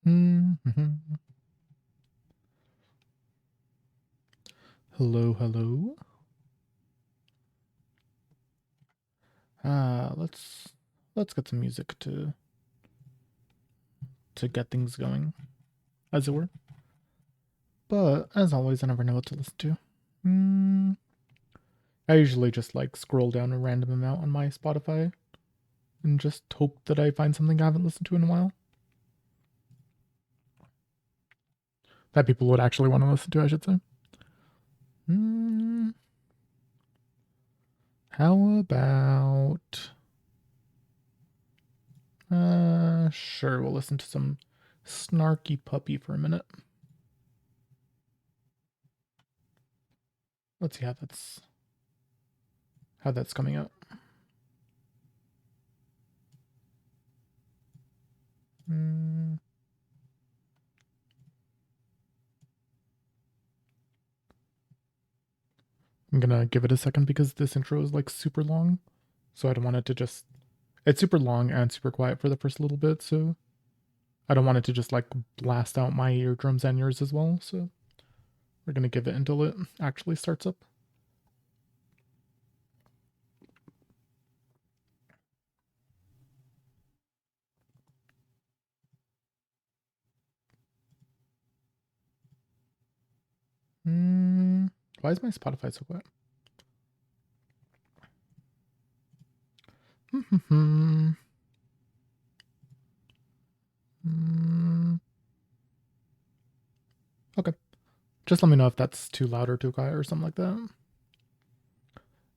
Mm-hmm. Hello, hello. Let's get some music to get things going, as it were. But as always, I never know what to listen to. I usually just like scroll down a random amount on my Spotify and just hope that I find something I haven't listened to in a while. That people would actually want to listen to, I should say. How about... sure, we'll listen to some Snarky Puppy for a minute. Let's see how that's coming out. I'm gonna give it a second because this intro is like super long, so I don't want it to just... It's super long and super quiet for the first little bit, so I don't want it to just like blast out my eardrums and yours as well, so we're gonna give it until it actually starts up. Why is my Spotify so quiet? Okay. Just let me know if that's too loud or too quiet or something like that.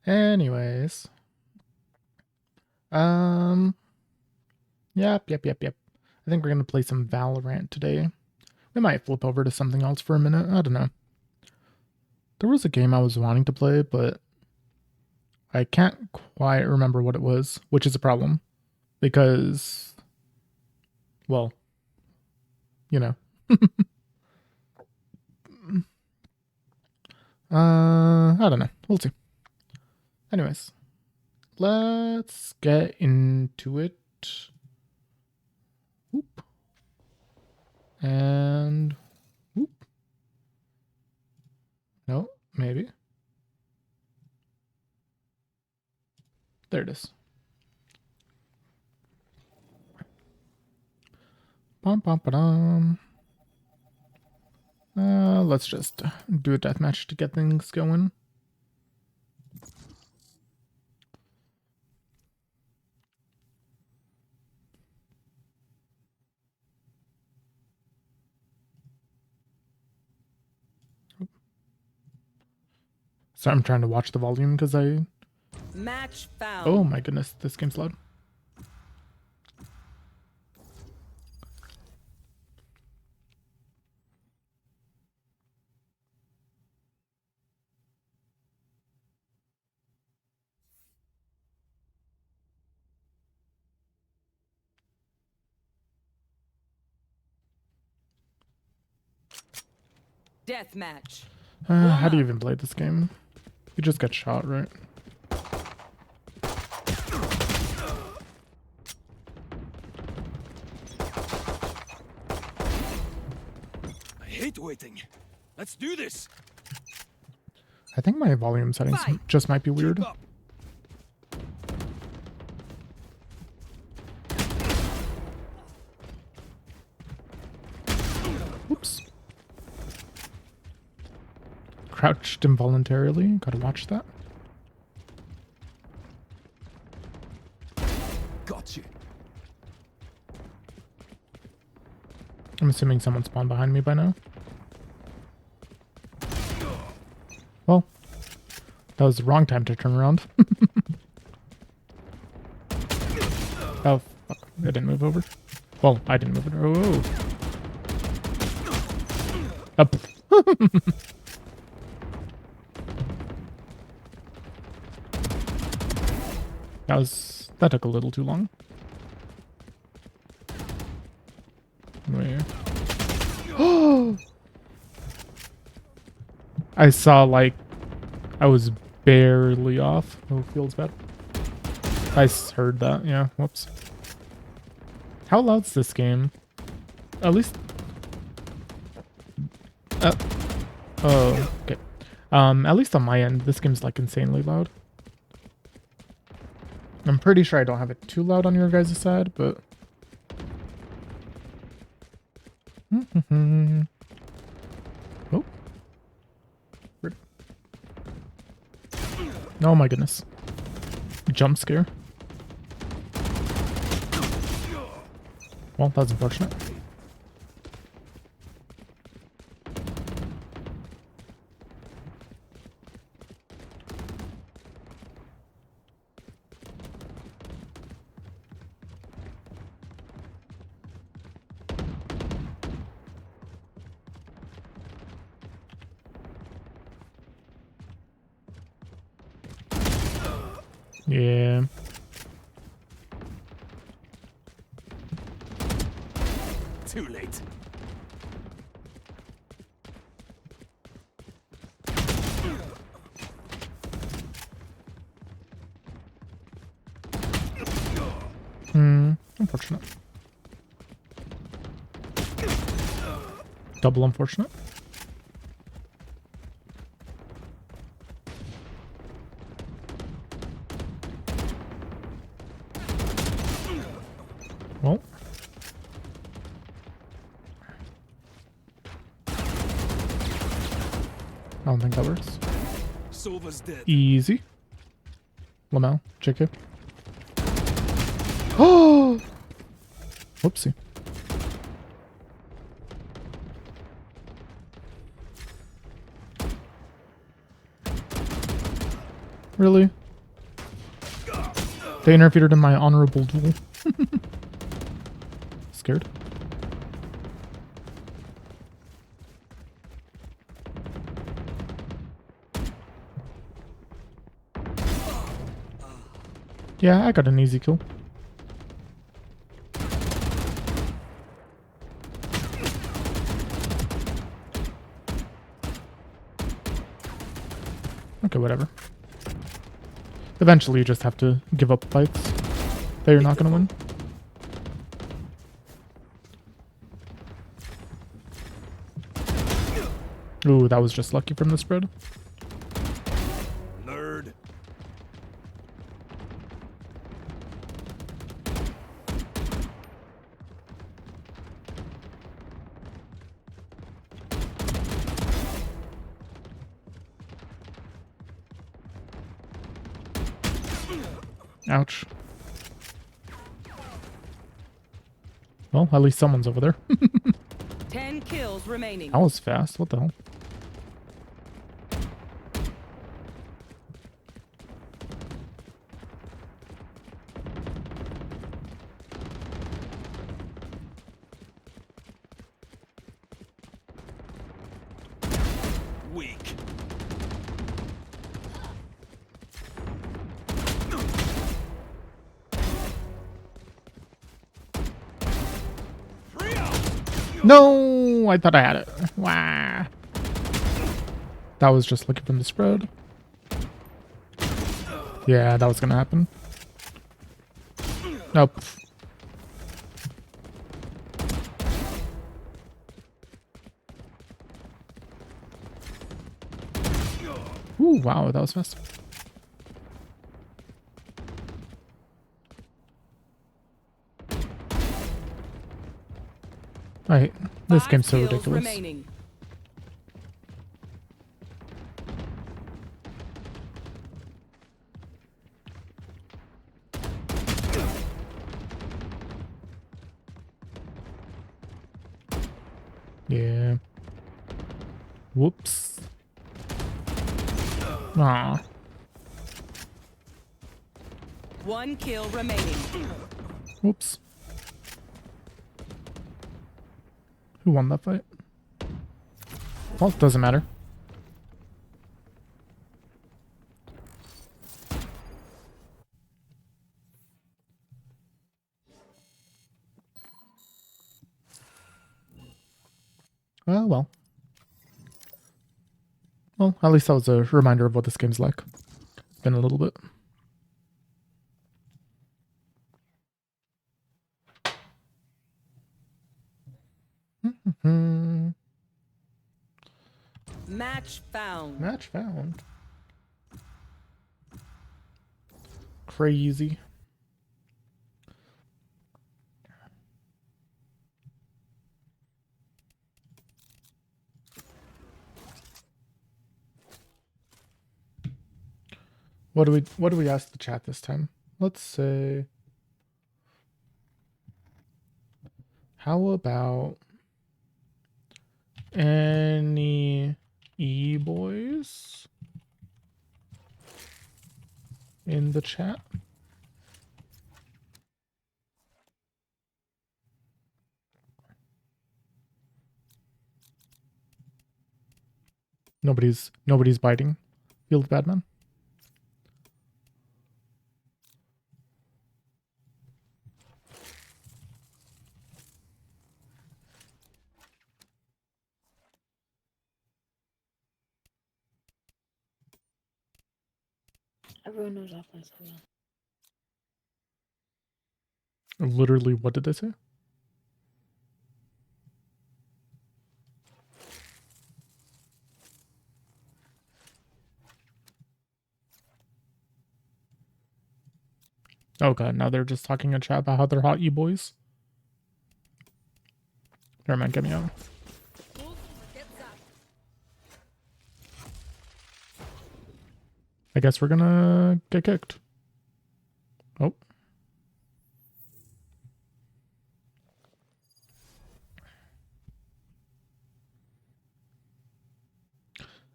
Anyways. Yep. I think we're gonna play some Valorant today. We might flip over to something else for a minute. I don't know. There was a game I was wanting to play, but I can't quite remember what it was, which is a problem. Because, well, you know. I don't know. We'll see. Anyways, let's get into it. Whoop. And whoop. No, maybe. There it is. Let's just do a deathmatch to get things going. So I'm trying to watch the volume because Match found. Oh my goodness, this game's loud. Deathmatch. How do you even play this game? You just get shot, right? I hate waiting. Let's do this. I think my volume settings just might be weird. Oops. Crouched involuntarily. Gotta watch that. Got you. I'm assuming someone spawned behind me by now. Well, that was the wrong time to turn around. Oh, fuck. I didn't move over. Well, I didn't move over. Oh. Up. That took a little too long. Where? Oh! I saw like I was barely off. Oh, feels bad. I heard that. Yeah. Whoops. How loud's this game? At least. Uh, oh, okay. At least on my end, this game's like insanely loud. I'm pretty sure I don't have it too loud on your guys' side, but. Oh. Rip. Oh my goodness. Jump scare. Well, that's unfortunate. Yeah. Too late. Unfortunate. Double unfortunate. Well. I don't think that works. Sova's dead. Easy. Lamel, JK. Oh! Whoopsie. Really? They interfered in my honorable duel. Scared. Yeah, I got an easy kill. Okay, whatever. Eventually you just have to give up fights that you're not gonna win. Ooh, that was just lucky from the spread. Nerd. Ouch. Well, at least someone's over there. 10 kills remaining. That was fast. What the hell? Weak. No! I thought I had it. Wow. That was just looking from the spread. Yeah, that was gonna happen. Nope. Ooh, wow, that was fast. Alright, this 5 game's so kills ridiculous. remaining. Yeah. Whoops. Aw. 1 kill remaining. Whoops. Who won that fight? Well, doesn't matter. Oh, well. Well, at least that was a reminder of what this game's like. It's been a little bit. Match found. Crazy. What do we ask the chat this time? Let's say, how about any e-boys in the chat? Nobody's biting. Field Badman. Everyone knows I play so well. Literally, what did they say? Oh god, now they're just talking in chat about how they're hot e-boys. Never mind, get me out. I guess we're gonna get kicked. Oh.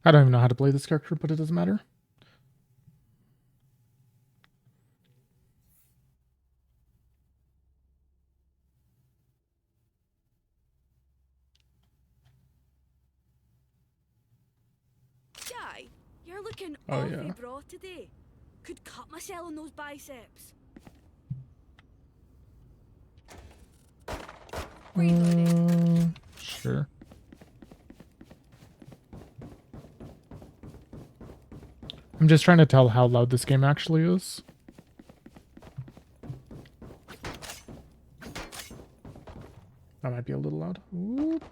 I don't even know how to play this character, but it doesn't matter. Guy, you're looking Oh, awfully yeah. broad today. Could cut myself on those biceps. Sure. I'm just trying to tell how loud this game actually is. That might be a little loud. Whoop.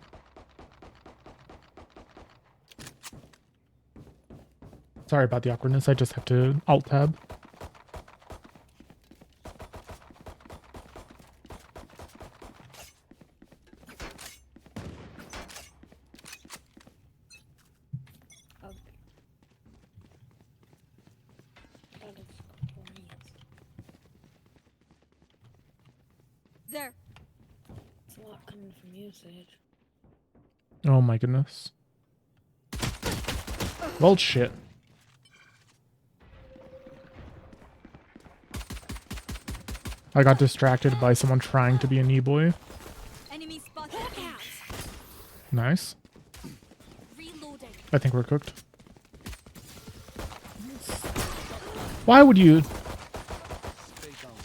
Sorry about the awkwardness. I just have to alt tab. Okay. That is glorious. There. It's a lot coming from you, Sage. Oh my goodness. Well, shit. I got distracted by someone trying to be an e-boy. Enemy spotted. Nice. Reloading. I think we're cooked. Why would you? Stay down.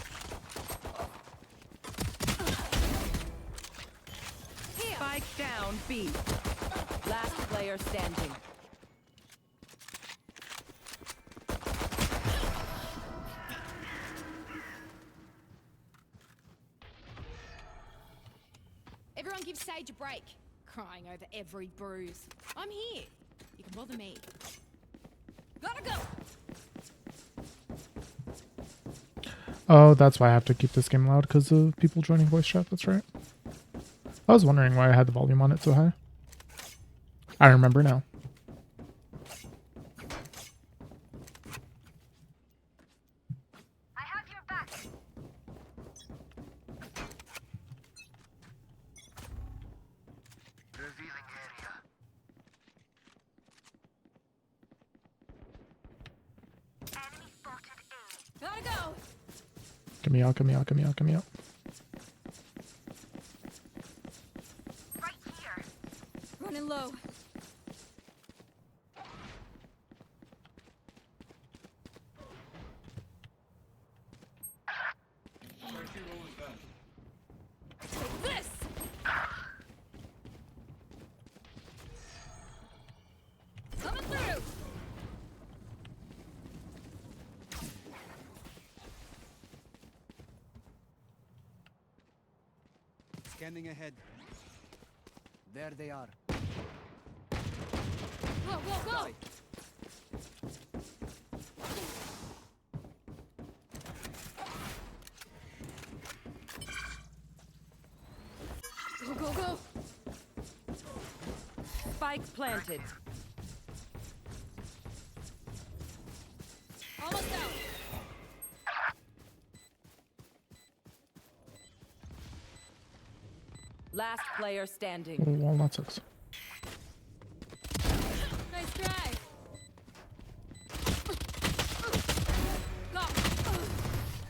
Spike down B. Last player standing. Everyone give Sage a break. Crying over every bruise. I'm here. You can bother me. Gotta go! Oh, that's why I have to keep this game loud, because of people joining voice chat. That's right. I was wondering why I had the volume on it so high. I remember now. I have your back. Revealing area. Enemy spotted A. Gotta go! Get me out, get me out, get me out, get me out. Right here. Running low. Take this! Coming through! Scanning ahead. There they are. Go, go, go! go, go. Spike planted. Almost out. Last player standing. Oh, well, that sucks. Nice try. Go.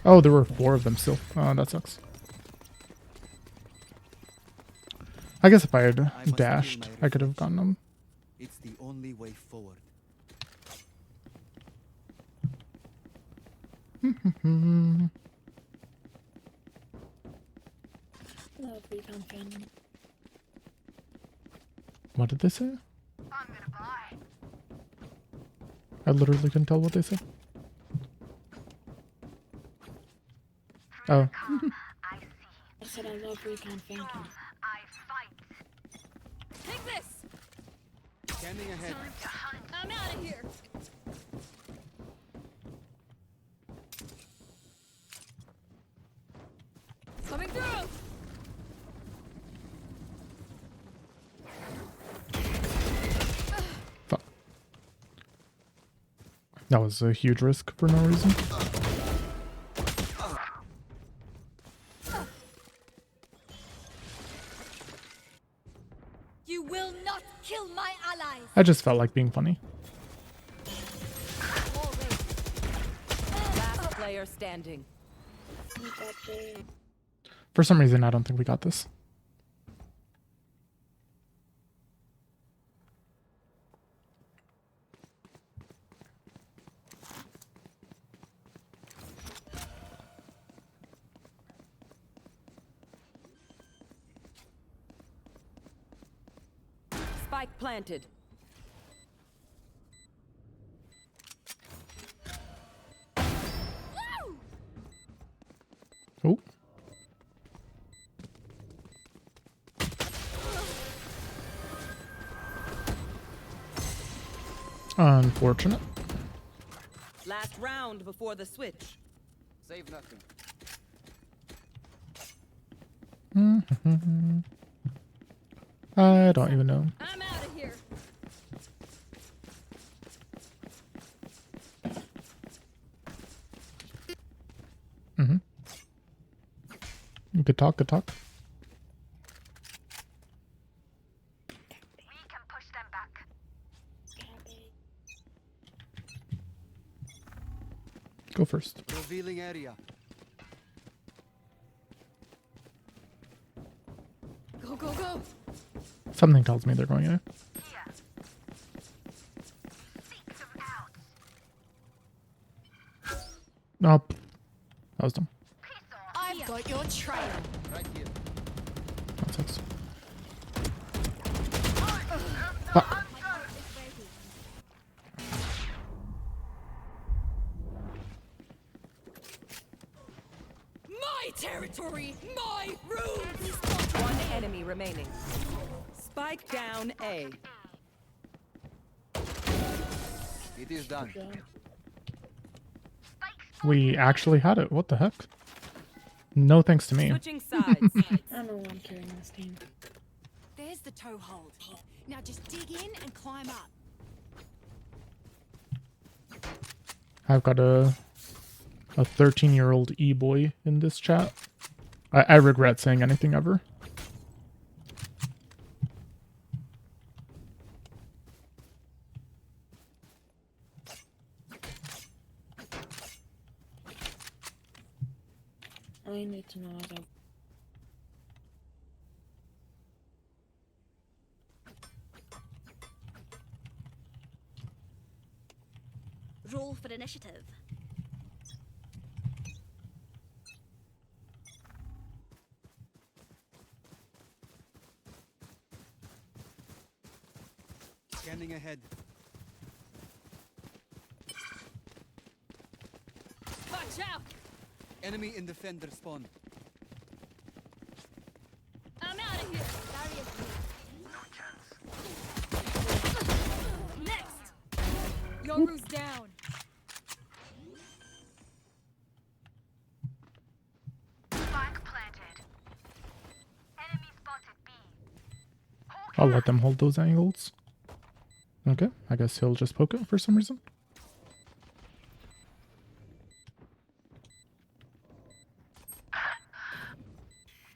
Oh, there were 4 of them still. Oh, that sucks. I guess if I had must dashed, kill my I could have gotten them. It's the only way forward. Love recon fan. What did they say? I literally couldn't tell what they said. Oh. I said I love recon phantom. Take this. Scanning ahead. I'm out of here. Coming through. Fuck. That was a huge risk for no reason. You will not kill my allies. I just felt like being funny. Last player standing. We got the For some reason, I don't think we got this. Spike planted. Oh. Unfortunate. Last round before the switch. Save nothing. I don't even know. I'm out of here. Good talk, good talk. cabbage. Go first. Revealing area. Go, go, go. Something tells me they're going in. Nope. That was dumb. I've got your trail. Right here. That sucks. Fuck. My territory, my rules. One enemy remaining. Spike down A. It is done. Yeah. We actually had it. What the heck? No thanks to me. Switching sides. I don't know why I'm carrying this team. There's the toe hold. Now just dig in and climb up. I've got a 13-year-old e-boy in this chat. I regret saying anything ever. All you need to know is that Roll for initiative. Scanning ahead. Watch out. Enemy in defender spawn. I'm out of here. Next. Yoru's down. Spike planted. Enemy spotted B. I'll let them hold those angles. Okay, I guess he'll just poke it for some reason.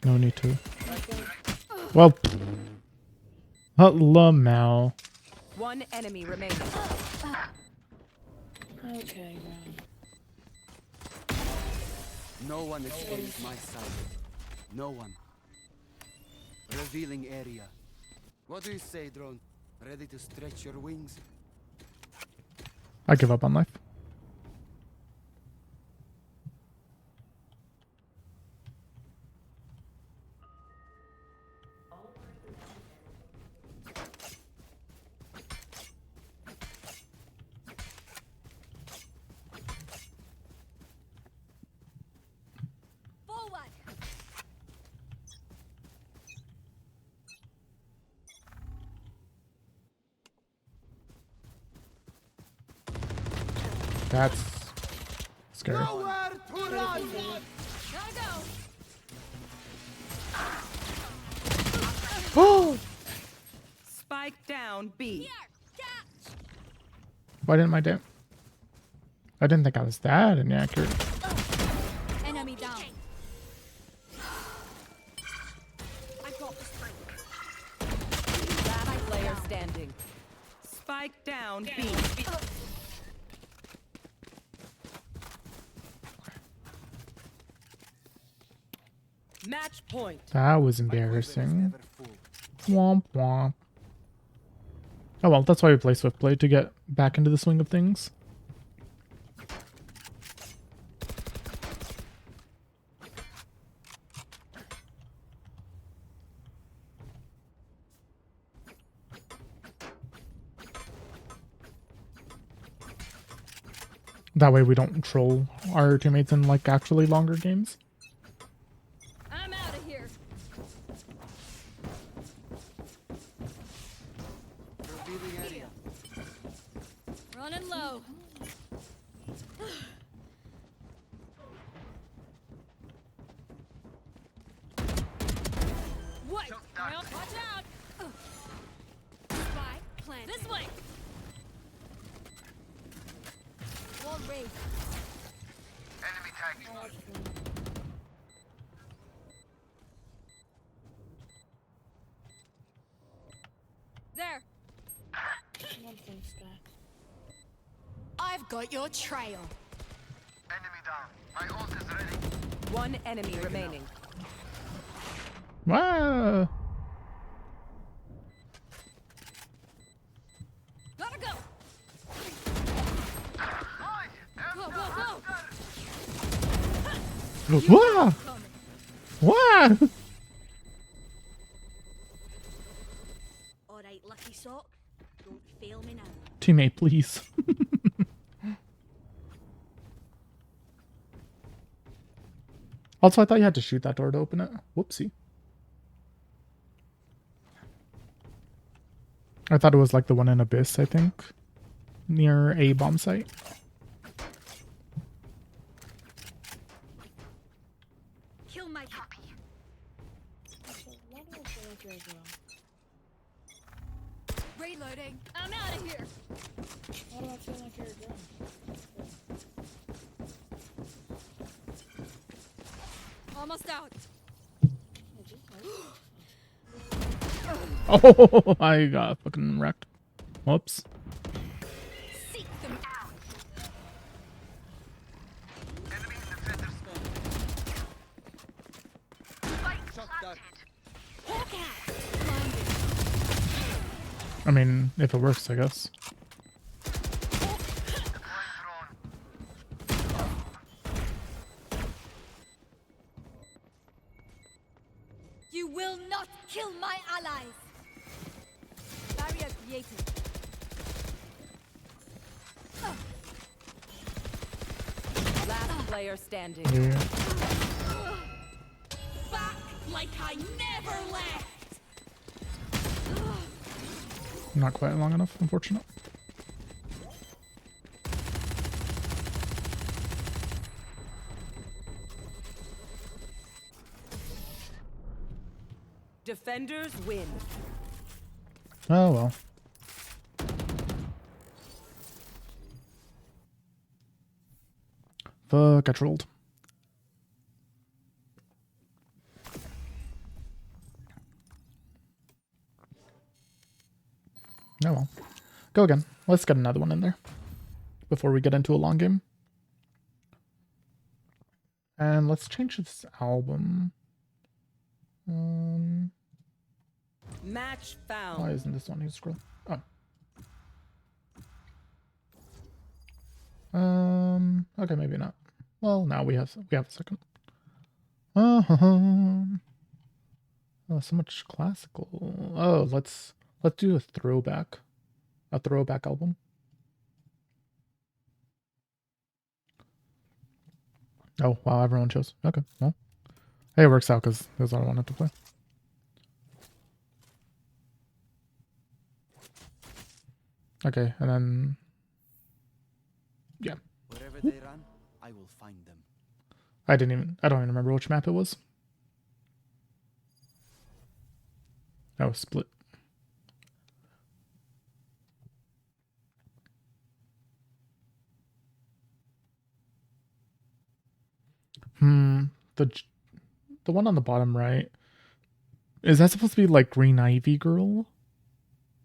No need to. Well, Lamau. One enemy remaining. Okay, bro. No one escapes my sight. No one. Revealing area. What do you say, drone? Ready to stretch your wings? I give up on life. Forward. That's scary. Nowhere to run! Gotta go. Oh! Spike down B. Here. Catch. Why didn't my damn... I didn't think I was that inaccurate. Enemy down. I got the spike. Last player standing. Spike down B. Match point. That was My quiver is embarrassing. ever full. Womp womp. Oh well, that's why we play Swift Play, to get back into the swing of things. That way we don't troll our teammates in like actually longer games. I'm out of here. Revealing area. Running low. What? Well, watch out. Spy plant. This way. Wall raised. There. One thing, Sky. I've got your trail. One enemy remaining. Wow. Gotta go. Go, go, go. Wow. Coming. Wow. All right, lucky sock. Don't fail me now. Teammate, please. Also, I thought you had to shoot that door to open it. Whoopsie. I thought it was like the one in Abyss, I think. Near a bomb site. Kill my puppy. Also, why do I feel like you're a girl? Reloading. I'm out of here. Why do I feel like you're a girl? Almost out. Oh, I got fucking wrecked. Whoops. Seek them out. Shot that. Hawk out. Blinded. I mean, if it works, I guess. You will not kill my allies. Barrier created. Last player standing. Yeah. Back like I never left. Not quite long enough, unfortunate. Defenders win. Oh well. Fuck, I trolled. Oh well. Go again. Let's get another one in there before we get into a long game. And let's change this album. Match Why found. isn't this on his scroll? Oh. Okay, maybe not. Well, now we have a second. Oh, so much classical. Oh, let's do a throwback album. Oh wow, everyone chose. Okay, well, hey, it works out because that's what I wanted to play. Okay, and then yeah, Wherever they run, I will find them. I don't even remember which map it was. Oh, split. The one on the bottom right, is that supposed to be like Green Ivy Girl,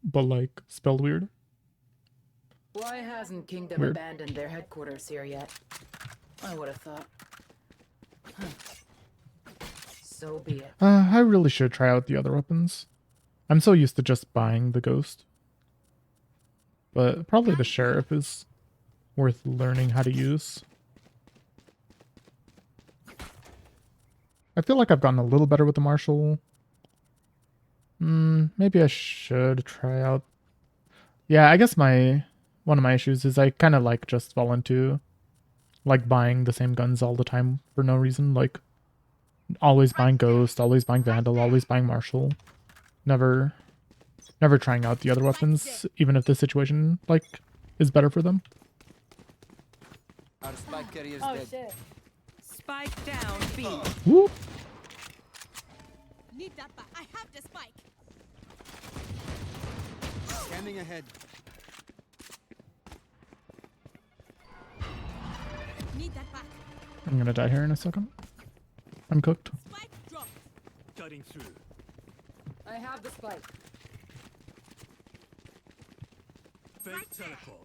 but like spelled weird? Why hasn't Kingdom Weird. abandoned their headquarters here yet? I would have thought. Huh. So be it. I really should try out the other weapons. I'm so used to just buying the ghost. But probably the sheriff is worth learning how to use. I feel like I've gotten a little better with the marshal. Maybe I should try out. Yeah, I guess one of my issues is I kind of like just fall into like buying the same guns all the time for no reason. Like always buying Ghost, always buying Vandal, always buying Marshal. Never trying out the other weapons, even if the situation like is better for them. Our spike carrier's Oh dead. shit. Spike down B. Whoop. Need that back. I have the spike. Scanning ahead. Need that back. I'm gonna die here in a second. I'm cooked. Spike dropped. Cutting through. I have the spike. Fake teleport.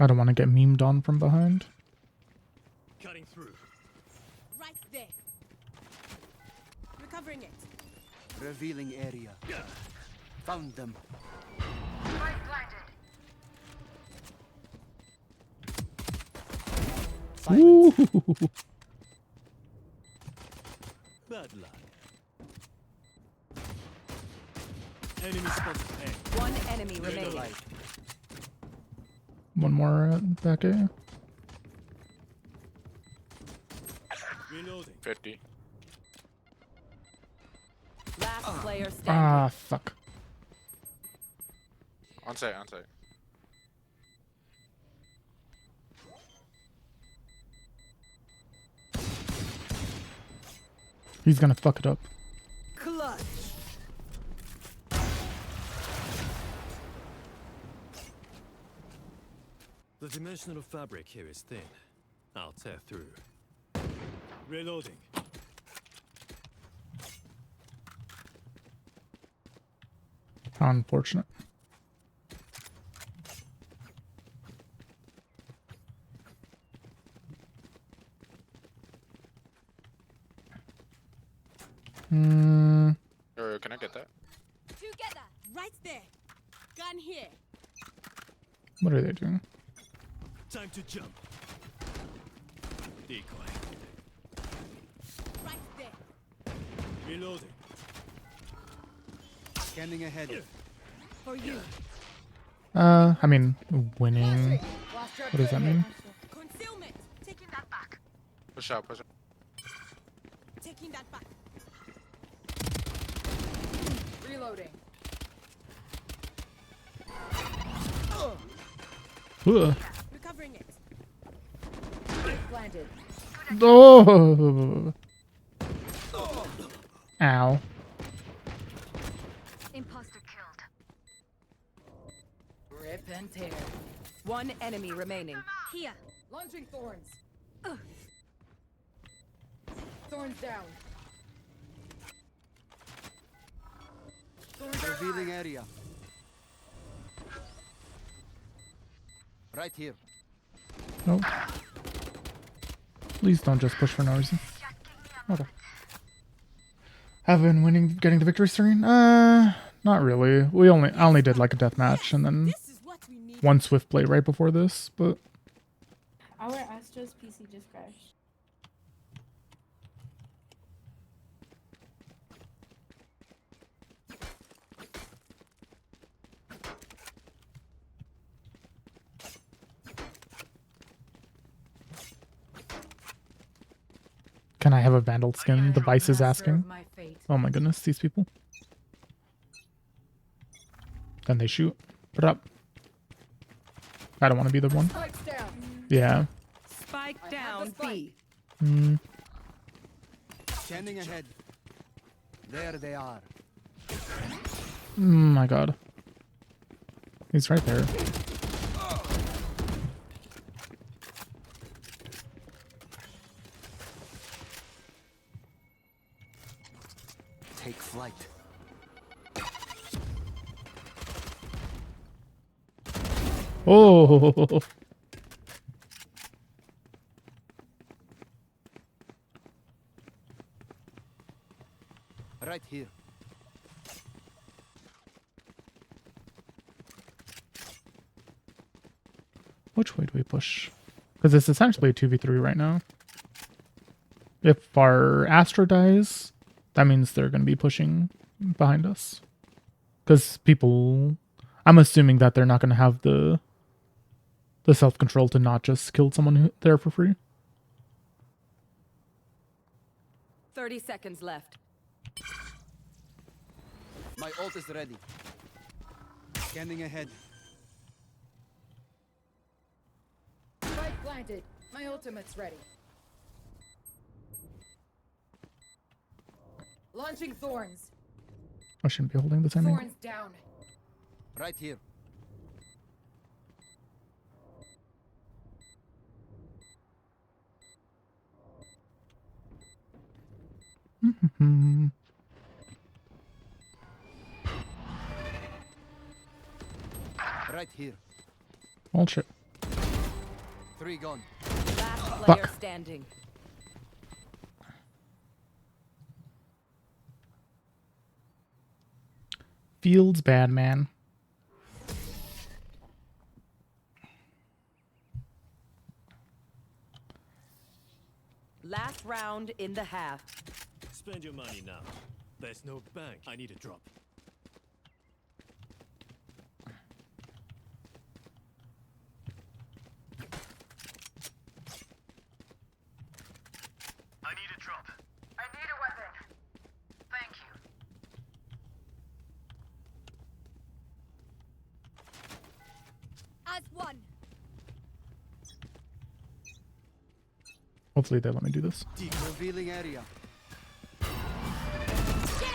I don't want to get memed on from behind. Cutting through. Right there. Recovering it. Revealing area. Found them. Ooh. Bad luck. Enemy spotted. One enemy remaining. One more back A. Reloading. 50. Last player standing. Ah, fuck. On site, on site. He's gonna fuck it up. Clutch. The dimensional fabric here is thin. I'll tear through. Reloading. How unfortunate. Or can I get that? Together. Right there. Gun here. What are they doing? Time to jump. Decoy. Right there. Reloading. Scanning ahead. For you. I mean, winning. What does that mean? Concealment. Taking that back. Push out, push out. Taking that back. Reloading. Ugh. Recovering it. Planted. Oh. Ow. Imposter killed. Rip and tear. One enemy remaining. Here. Launching thorns. Thorns down. Thorns are Revealing area. Right here. Nope. Please don't just push for no reason. Okay. Have been winning, getting the victory screen? Not really. I only did like a death match and then This is what we need. one swift play right before this, but Our Astro's PC just crashed. can I have a Vandal skin? The Vice is master asking. of my fate. Oh my goodness, these people. Then they shoot. Put it up. I don't want to be the one. Spikes down. Yeah. Spike I have down the spike. B. Mm. Scanning ahead. There they are. My god. He's right there. Take flight. Oh. Right here. Which way do we push? Because it's essentially a 2v3 right now. If our Astra dies, that means they're going to be pushing behind us. Because people... I'm assuming that they're not going to have the self-control to not just kill someone there for free. 30 seconds left. My ult is ready. Scanning ahead. Spike planted. My ultimate's ready. Launching thorns. I shouldn't be holding the same angle. Thorns down. Right here. Hmm. Right here. Oh shit. 3 gone. Last player Fuck. standing. Feels bad, man. Last round in the half. Spend your money now. There's no bank. I need a drop. I need a drop. I need a weapon. Thank you. As one. Hopefully they let me do this. Revealing area. Get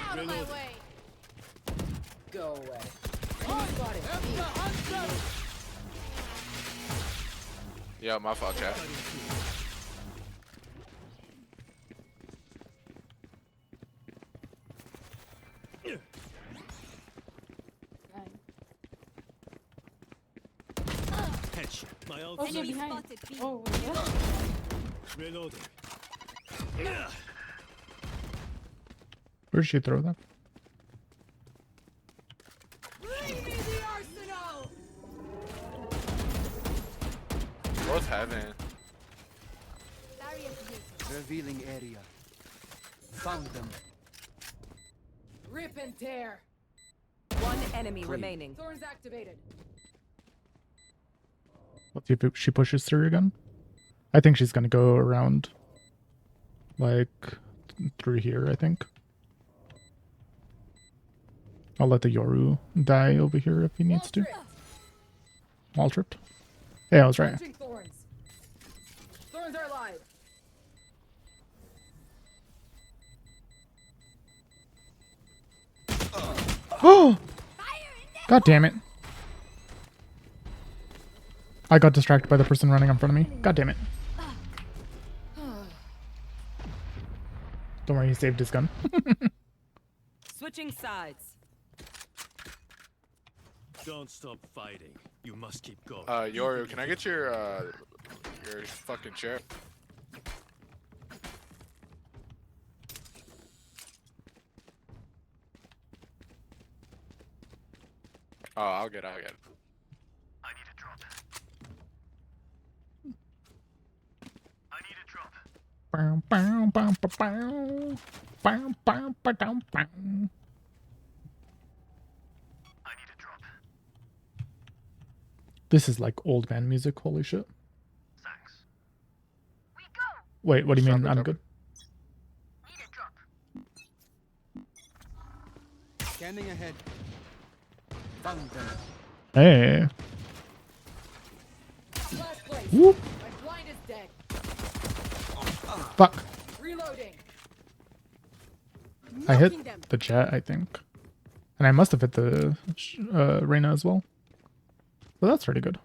out of my way! Go away. Enemy spotted. Yeah, my fault, chat. Headshot. My ult Oh, is yeah, Enemy behind. spotted B. Oh, yeah. reloading. Where did she throw that? Bring me the arsenal! Both heaven. Barrier created. Revealing area. Found them. Rip and tear. One enemy remaining. Thorns activated. Let's see if she pushes through again. I think she's gonna go around, like, through here, I think. I'll let the Yoru die over here if he needs to. Wall tripped. Yeah, I was right. Launching thorns. Thorns are alive. Oh! God damn it. I got distracted by the person running in front of me. God damn it. Don't worry, he saved his gun. Switching sides. Don't stop fighting. You must keep going. Yoru, can I get your fucking chair? Oh, I'll get it. I need a drop. I need a drop. Bow, bow, bow, bow, bow. Bow, bow, bow, bow, bow. I need a drop. This is like old man music. Holy shit. Thanks. We go. Wait, what do you mean? Drop it, I'm drop good. Need a drop. Scanning ahead. Found them. Hey. Last place. Whoop. My blind is dead. Fuck. Reloading. I hit the jet, I think. And I must have hit the Reyna as well. But that's pretty good.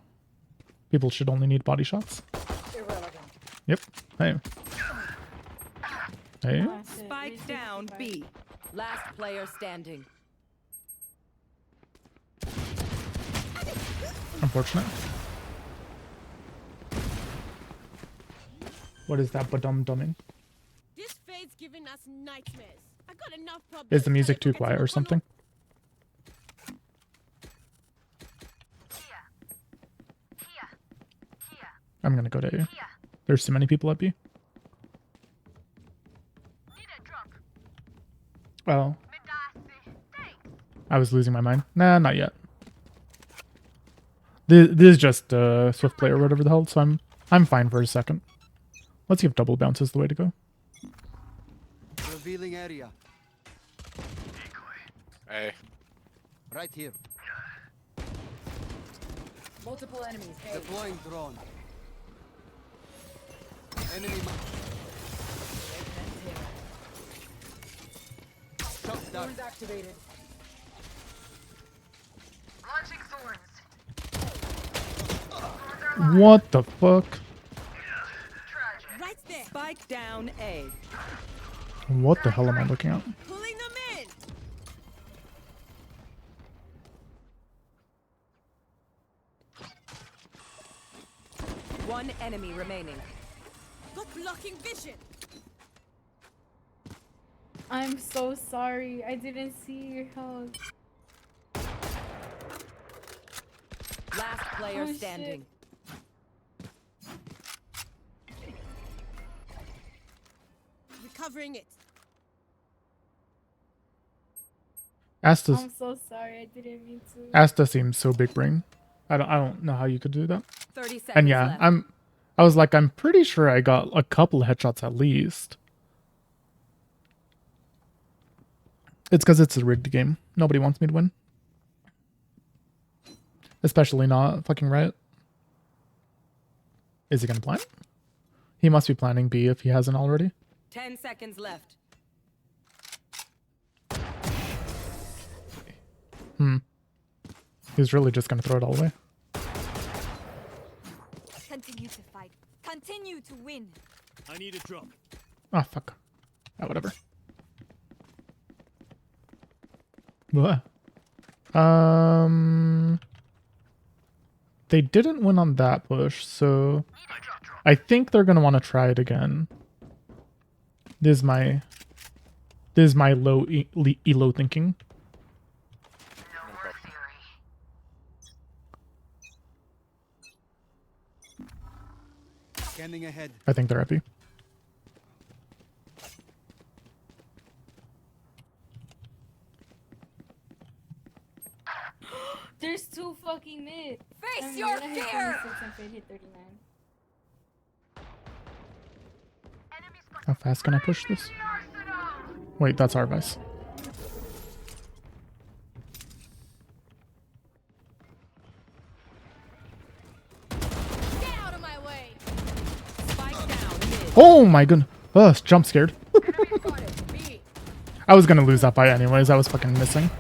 People should only need body shots. Irrelevant. Yep. Hey. Hey. Spike down B. Last player standing. Unfortunate. What is that badum-dumming? This fade's giving us nightmares. I got enough problems. Is the music too quiet or something? I'm gonna go to A. There's too many people at B. Need a drop. Well, Midasi. Thanks. I was losing my mind. Nah, not yet. This is just Swift play or whatever the hell, so I'm fine for a second. Let's see if double bounce is the way to go. Revealing area. Hey. Right here. Multiple enemies. Hey. Deploying drone. Enemy. Shot down. Thorns activated. Launching thorns. What the fuck? Right there. Spike down A. What the hell am I looking at? Pulling them in. One enemy remaining. Got blocking vision. I'm so sorry. I didn't see your health. Last player Oh, standing. Recovering it. Asta I'm so sorry. I didn't mean to. Asta seems so big brain. I don't know how you could do that. 30 seconds And yeah, left. I was like, I'm pretty sure I got a couple headshots at least. It's because it's a rigged game. Nobody wants me to win. Especially not fucking Riot. Is he gonna plan? He must be planning B if he hasn't already. 10 seconds left. He's really just gonna throw it all away. Continue to fight. Continue to win. I need a drop. Ah, fuck. Ah, whatever. Blah. They didn't win on that push, so I think they're gonna want to try it again. This is my low elo thinking. No more theory. Scanning ahead. I think they're happy. There's two fucking mid. Face your Reyna hit fear! 26 and Fade hit 39. Enemy spotted. How fast can I push this? Arsenal. Wait, that's our vice. Oh my goodness. Jump scared. I was gonna lose that fight anyways. I was fucking missing.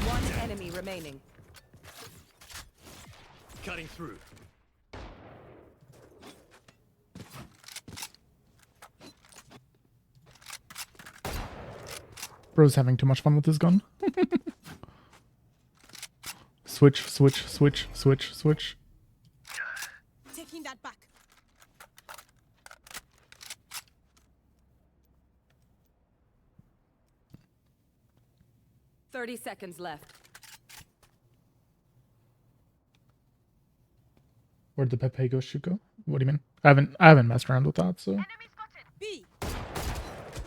One enemy remaining. Cutting through. Bro's having too much fun with his gun. Switch, switch, switch, switch, switch. Taking that back. 30 seconds left. Where'd the Pepe Ghost shoot go? What do you mean? I haven't messed around with that, so. B.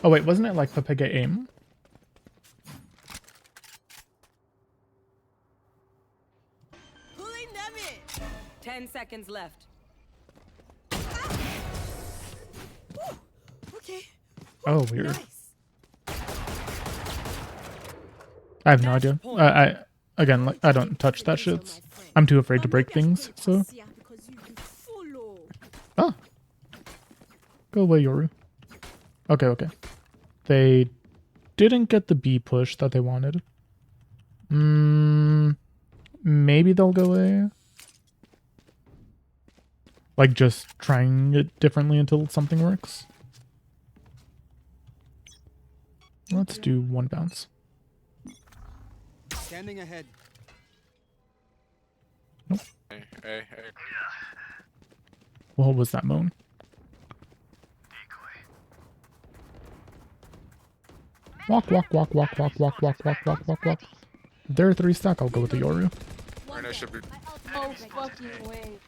Oh wait, wasn't it like Pepe aim? Pulling them in. 10 seconds left. Okay. Oh, weird. Nice. I have no idea. I again, like, I don't touch that shit. I'm too afraid to break things, so. Oh. Go away, Yoru. Okay, okay. They didn't get the B push that they wanted. Maybe they'll go A. Like, just trying it differently until something works. Let's do one bounce. Scanning ahead. Hey, hey, hey. What was that moan? Walk, walk, walk, walk, walk, walk, walk, walk, walk, walk, walk. If they're 3 stack, I'll go with the Yoru. Reyna should be. No fucking way.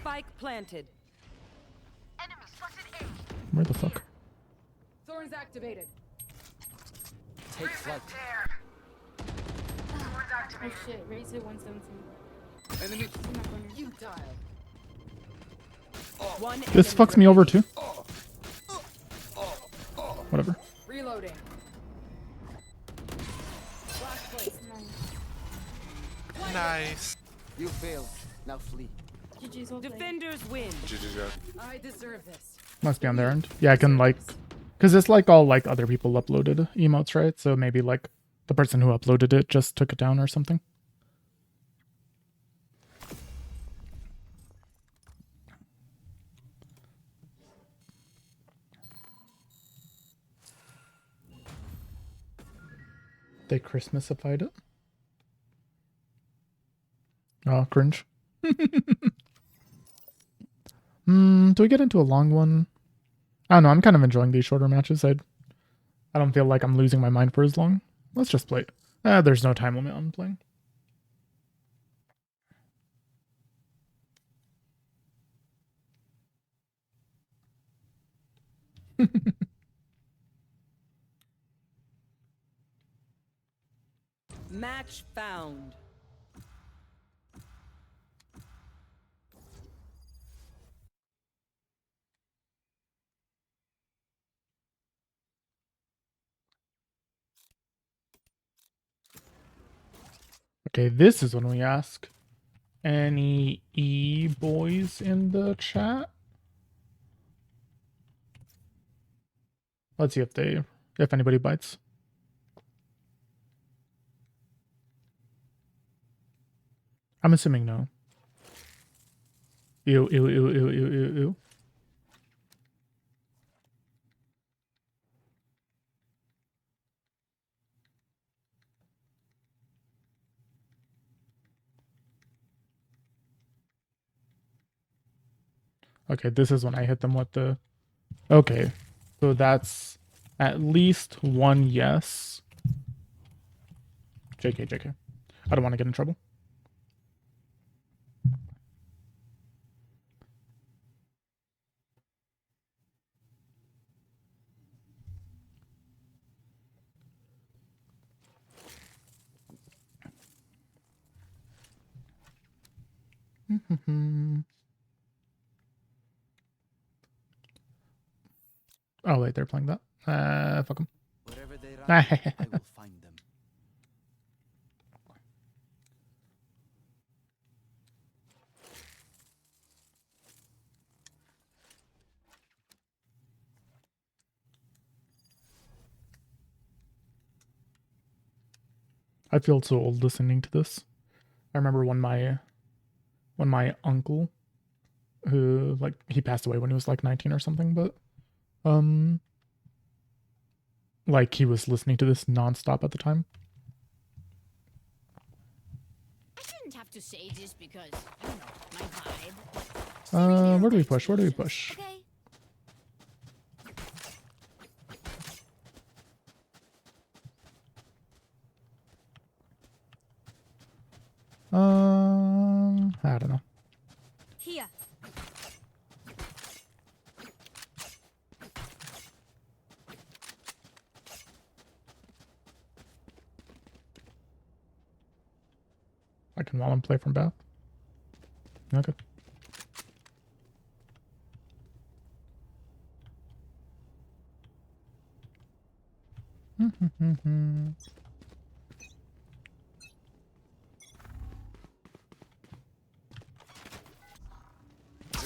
Spike planted. Where the fuck? Thorns activated. Take flight. Oh shit, raise it 117. Enemy. In my corner. You dial. One This enemy fucks me over remaining. too. Whatever. Reloading. Last place. Nice. Nice. You failed. Now flee. GG's all played. Defenders win. GG. I deserve this. Must be on their end. Yeah, I can like, because it's like all like other people uploaded emotes, right? So maybe like the person who uploaded it just took it down or something. They Christmasified it. Oh, cringe. Do we get into a long one? I don't know. I'm kind of enjoying these shorter matches. I don't feel like I'm losing my mind for as long. Let's just play it. There's no time limit on playing. Match found. Okay, this is when we ask any E boys in the chat. Let's see if anybody bites. I'm assuming no. Ew, ew, ew, ew, ew, ew, ew. Okay, this is when I hit them with the... Okay, so that's at least one yes. JK, JK. I don't want to get in trouble. Oh wait, they're playing that. Fuck them. Wherever they run, I will find them. I feel so old listening to this. I remember when my uncle, who like he passed away when he was like 19 or something, but like he was listening to this nonstop at the time. I shouldn't have to say this because, you know, my vibe. But Where do we push? Where do we push? okay. I don't know. Here. I can while and play from bath. Okay.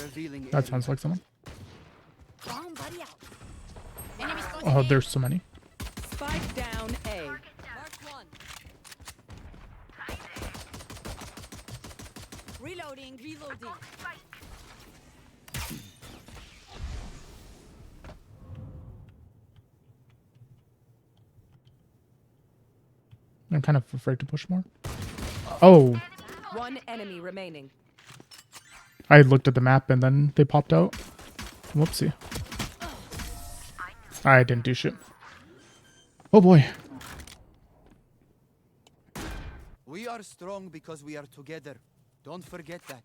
Revealing That sounds like someone. Bomb buddy out. Enemy spotted Oh, A. there's so many. Spike down A. Mark one. Reloading, reloading. I'm kind of afraid to push more. Oh, One enemy remaining. I looked at the map and then they popped out. Whoopsie. I didn't do shit. Oh boy. We are strong because we are together. Don't forget that.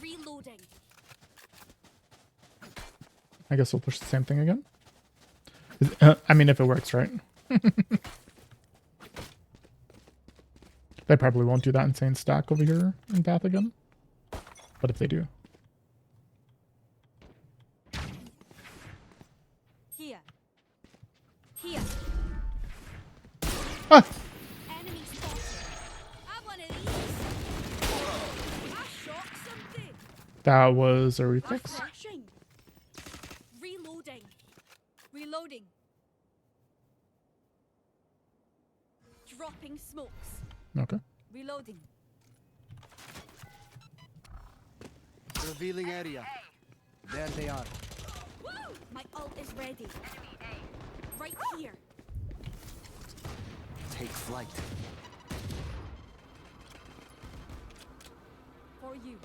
Reloading. I guess we'll push the same thing again. I mean, if it works, right? They probably won't do that insane stack over here in Bath again. But if they do. Here. Here. Ah! Enemy spotted. Have one of these. I shot something. That was a I'm reflex. flashing. Reloading. Reloading. Dropping smokes. Okay. Reloading. Revealing area. There they are. Woo! My ult is ready. Right here. Take flight. For you.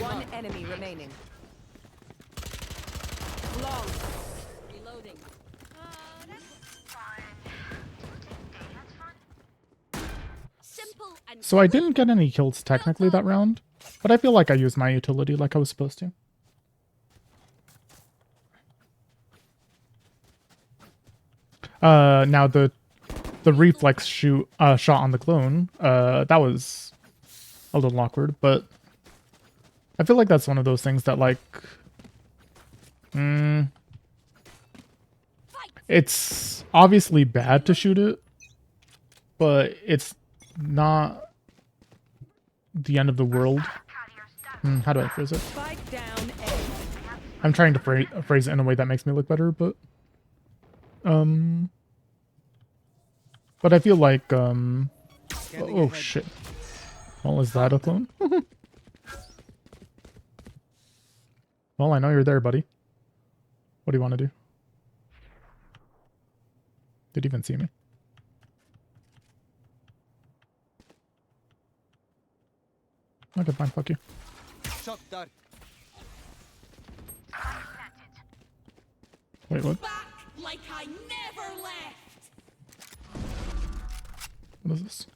One enemy remaining. Long. Reloading. Simple and So I didn't get any kills technically that round, but I feel like I used my utility like I was supposed to. Now the reflex shot on the clone, that was a little awkward, but I feel like that's one of those things that like, it's obviously bad to shoot it, but it's not the end of the world. How do I phrase it? Spike down A. I'm trying to phrase it in a way that makes me look better, but I feel like oh shit. Well, is that a clone? Well, I know you're there, buddy. What do you want to do? Did you even see me? Okay, fine, fuck you. Shock dart. Wait, what? back like I never left. What is this?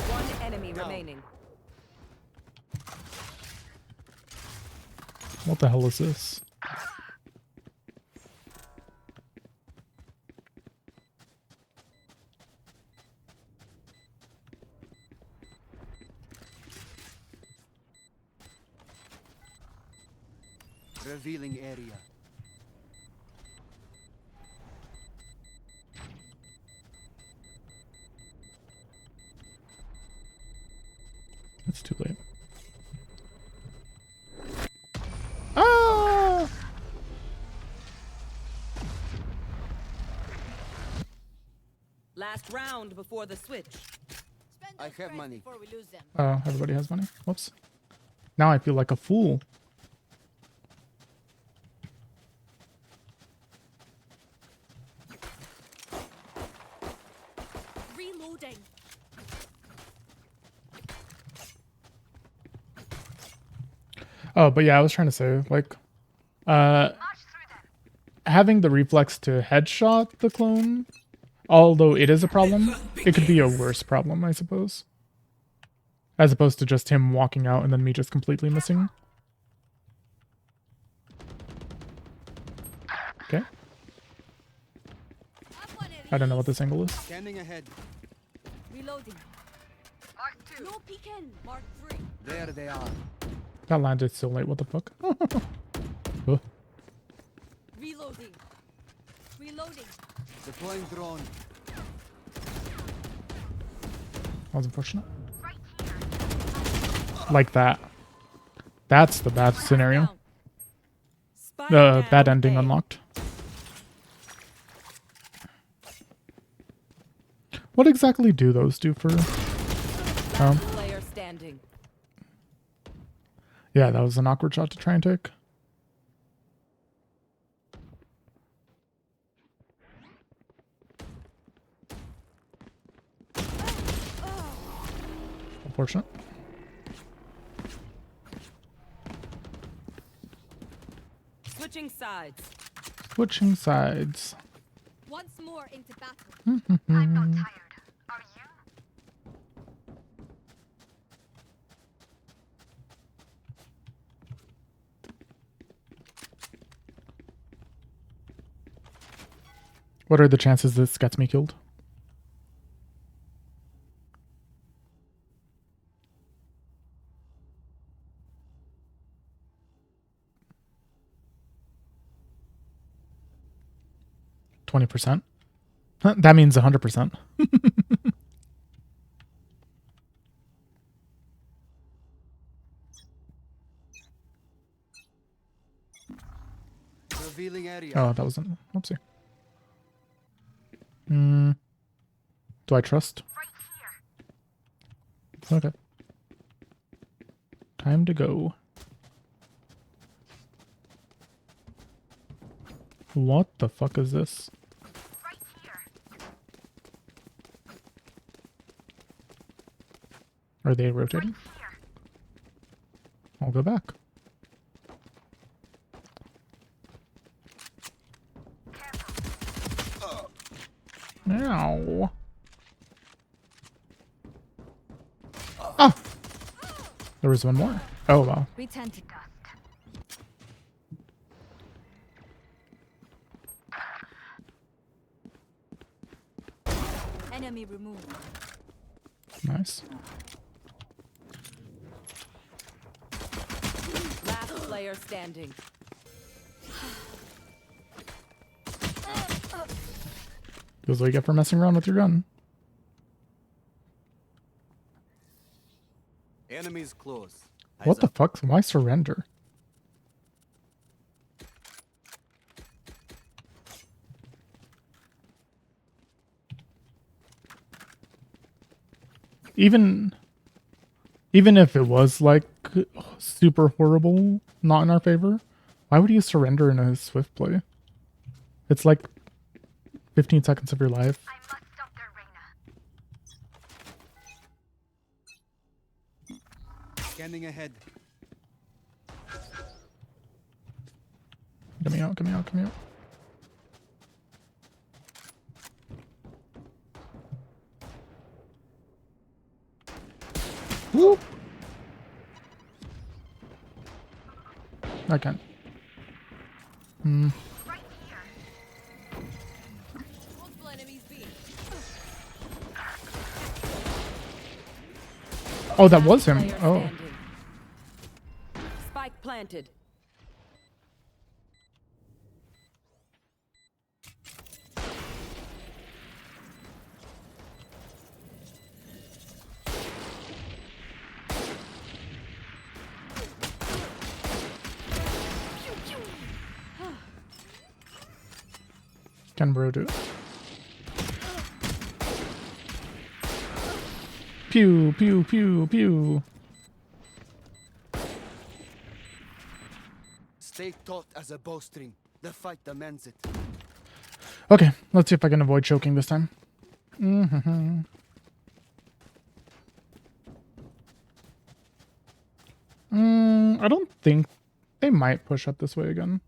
One enemy remaining. What the hell is this? Revealing area. It's too late. Ah! Last round before the switch. Spend I those have credits money. before we lose them. Oh, everybody has money. Whoops. Now I feel like a fool. Reloading. Oh, but yeah, I was trying to say, like, having the reflex to headshot the clone, although it is a problem, it could be a worse problem, I suppose. As opposed to just him walking out and then me just completely missing. Okay. I don't know what this angle is. Scanning ahead. Reloading. Mark 2. No peeking. Mark 3. There they are. That landed so late, what the fuck? Oh, Reloading. Reloading. Deploying drone. that was unfortunate. Like that. That's the bad scenario. Down. Spike The bad down ending A. unlocked. What exactly do those do for... Last player standing. Yeah, that was an awkward shot to try and take. Unfortunate. Switching sides. Switching sides. Once more into battle. I'm not tired. Are you? What are the chances this gets me killed? %. That means 100%. Revealing area. Oh, that wasn't... Oopsie. Hmm. Do I trust? Okay. Time to go. What the fuck is this? Right here. Are they rotating? I'll go back. Ow. Ah! There was one more. Oh, wow. Return to Enemy removed. Nice. Last player standing. Feels what you get for messing around with your gun. Enemies close. What the fuck? Why surrender? Even if it was like super horrible, not in our favor, why would you surrender in a swift play? It's like 15 seconds of your life. I must stop their Reyna. Scanning ahead. Get me out, get me out, get me out. Whoop! I can't. multiple enemies B. Oh, that was him. Player Oh. standing. Spike planted. Can bro do it? Pew, pew, pew, pew. Stay taut as a bowstring. The fight demands it. Okay, let's see if I can avoid choking this time. Mm-hmm. I don't think they might push up this way again.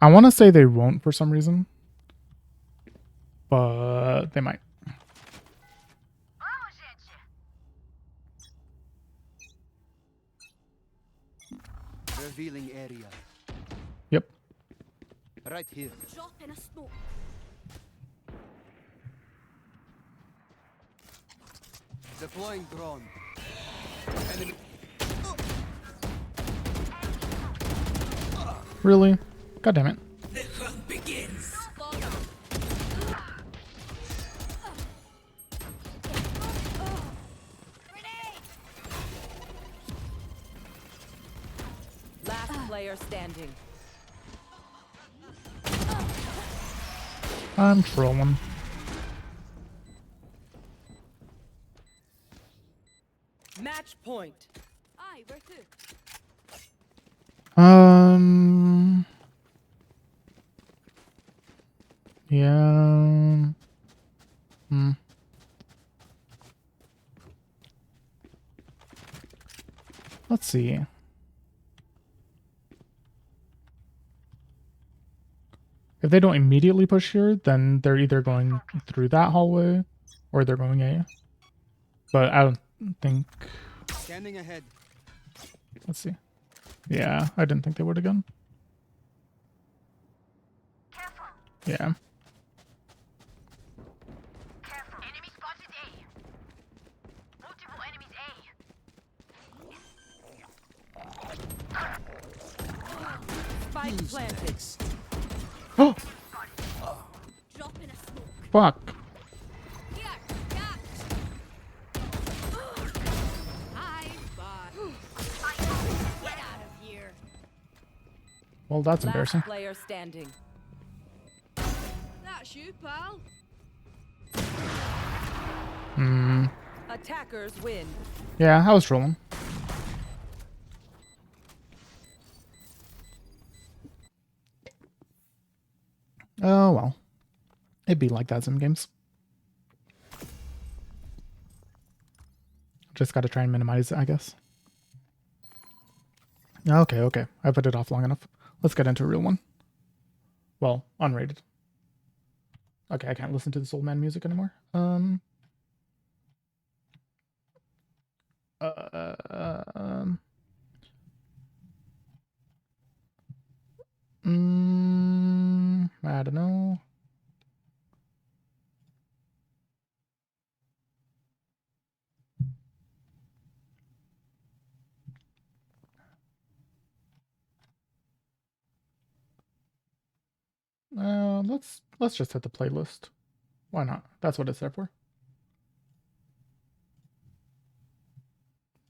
I want to say they won't for some reason, but they might. Revealing area. Yep. Right here. Drop in a smoke. Deploying drone. Enemy. Really? God damn it. Last player standing. I'm trolling. Match point. Aye, where to? Yeah. Let's see. If they don't immediately push here, then they're either going through that hallway or they're going A. But I don't think... Scanning ahead. Let's see. Yeah, I didn't think they would again. Yeah. Enemy spotted A. Multiple enemies A. Spike planted. Oh, Drop in a smoke. fuck. Here, catch. Hi, bye. Get out of here. Well, that's embarrassing. Last player standing. That's you, pal. Attackers win. Yeah, I was trolling. Oh, well. It'd be like that some games. Just gotta try and minimize it, I guess. Okay, okay. I put it off long enough. Let's get into a real one. Well, unrated. Okay, I can't listen to this old man music anymore. I don't know. Let's just hit the playlist. Why not? That's what it's there for.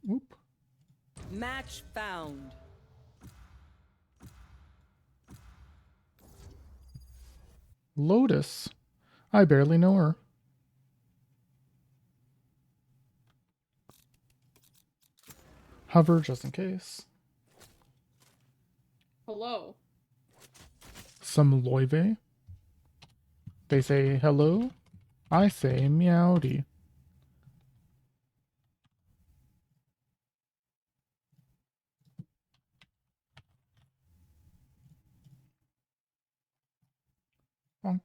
Whoop. Match found. Lotus. I barely know her. Hover just in case. Hello. Some loive. They say hello. I say meowdy. Bonk.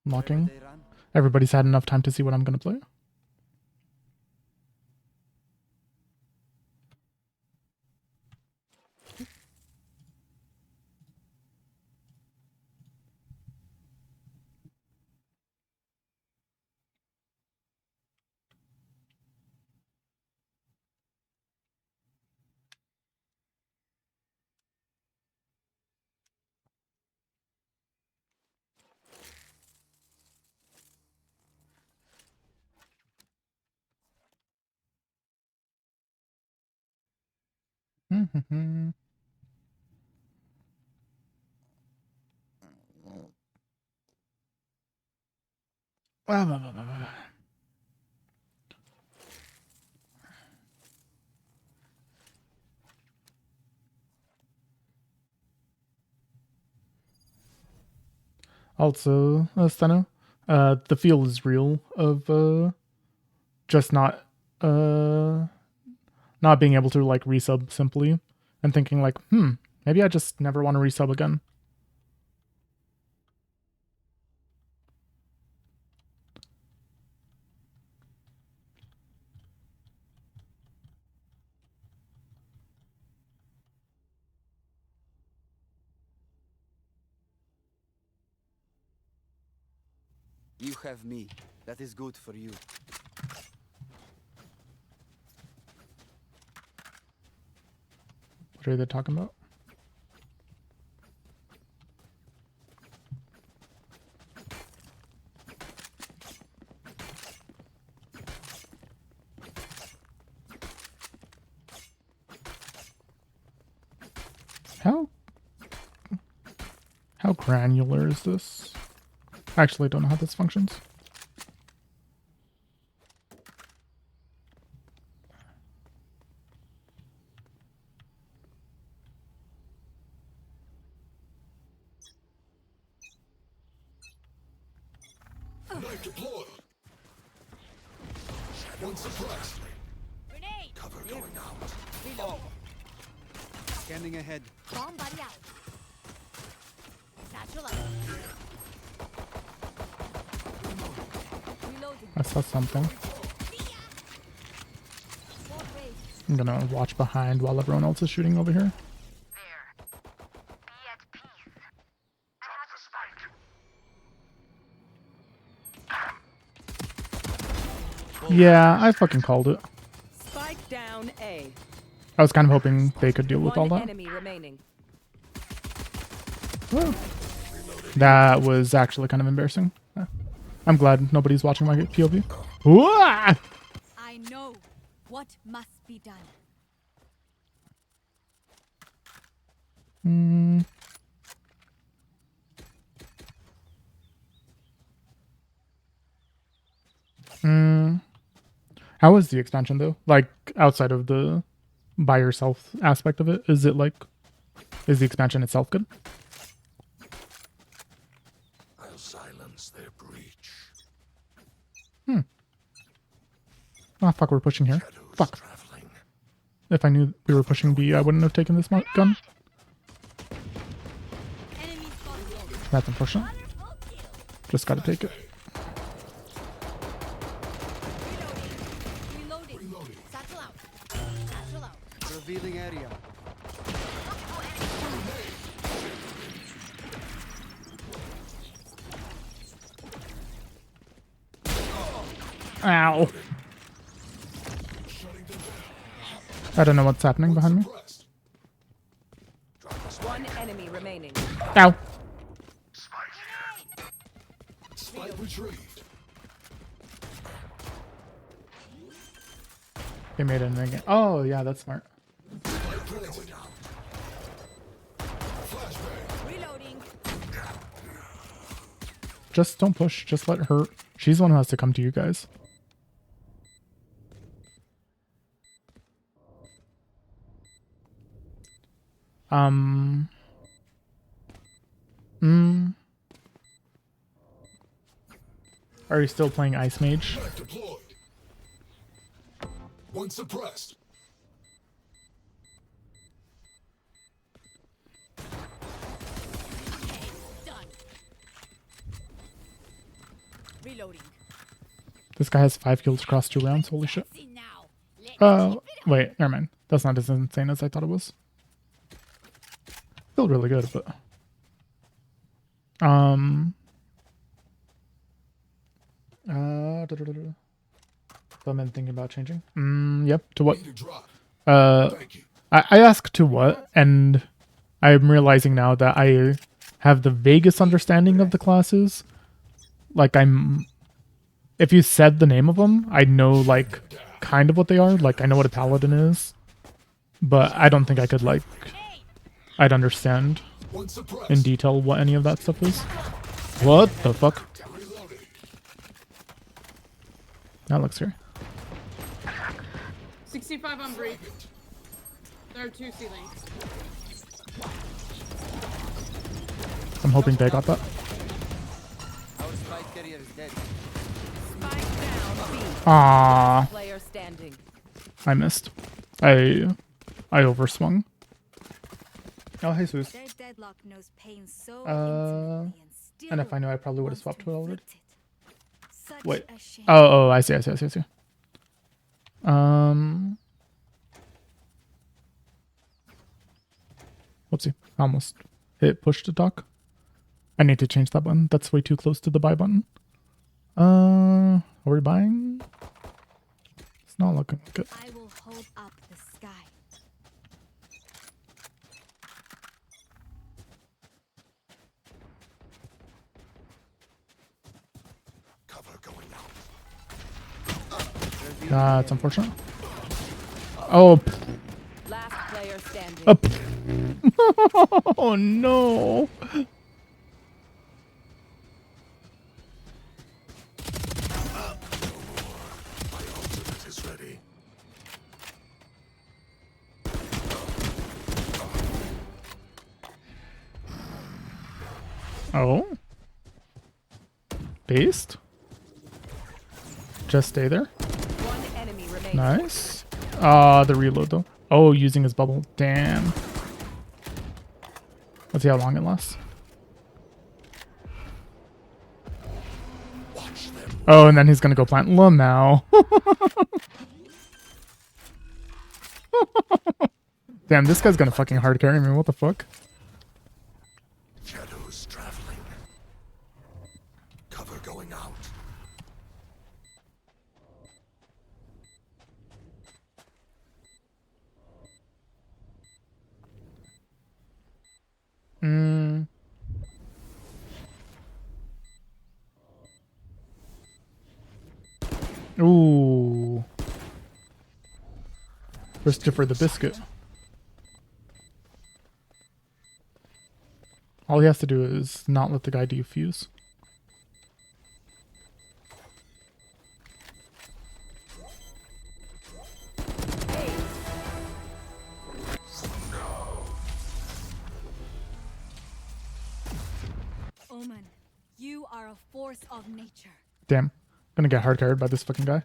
Locking. Wherever they run. Everybody's had enough time to see what I'm going to play. Also, Steno, the feel is real of just not being able to like resub simply and thinking like, maybe I just never want to resub again. You have me. That is good for you. What are they talking about? How granular is this? I actually don't know how this functions. Knife deployed. One suppressed. Grenade! Cover going out. Oh. Scanning ahead. Bomb buddy out. Satchel out. Reloading. I saw something. Wall raised. I'm gonna watch behind while everyone else is shooting over here. There. Be at peace. Drop the spike. Yeah, I fucking called it. Spike down A. I was kind of hoping they could deal with all One that. enemy remaining. Whoa. That was actually kind of embarrassing. I'm glad nobody's watching my POV. Whoa! I know what must be done. How was the expansion though? Like outside of the by yourself aspect of it, is it like, is the expansion itself good? I'll silence their breach. Oh fuck, we're pushing here. Shadows Fuck. traveling. If I knew we were pushing B, I wouldn't have taken this gun. Enemy spotted. That's unfortunate. Just gotta take it. Reloading. Reloading. Satchel out. Satchel out. Revealing area. Ow. I don't know what's happening behind me. Suppressed. One enemy remaining. Ow. Spike here. Spike retrieved. They made it again. Oh yeah, that's smart. Spike planted. Flashbang. Reloading. Just don't push. Just let her. She's the one who has to come to you guys. Are you still playing Ice Mage? Knife deployed. One suppressed. Done. Reloading. This guy has 5 kills across 2 rounds. Holy shit. See now. Let's Oh, keep it wait, never mind. That's not as insane as I thought it was. Still really good, but I've been thinking about changing. Yep. To what? Need to drop. I asked to what, and I'm realizing now that I have the vaguest understanding of the classes. Like if you said the name of them, I know like kind of what they are. Like I know what a paladin is, but I don't think I could like. I'd understand in detail what any of that stuff is. What the fuck? That looks scary. 65 on breach. There are 2 ceilings. I'm hoping they got that. Our spike carrier is dead. Spike down B. Ah, Player standing. I missed. I overswung. Oh, hey, Sus. Their deadlock knows pain so Uh, intimately and still And if I knew, I probably would have wants swapped to it already. inflict it. Such Wait. a shame. Oh, I see. Whoopsie. I almost hit push to talk. I need to change that button. That's way too close to the buy button. Are we buying? It's not looking good. I will hold up the sky. Cover going out. It's unfortunate. Oh, Last player standing. up. Oh no. Oh. Based. Just stay there. One enemy remaining. Nice. The reload though. Oh, using his bubble. Damn. Let's see how long it lasts. Oh, and then he's gonna go plant Lamau. Damn, this guy's gonna fucking hard carry me. What the fuck? Shadows traveling. Cover going out. Ooh. Christopher the Biscuit. All he has to do is not let the guy defuse. Omen, you are a force of nature. Damn. Gonna get hard carried by this fucking guy.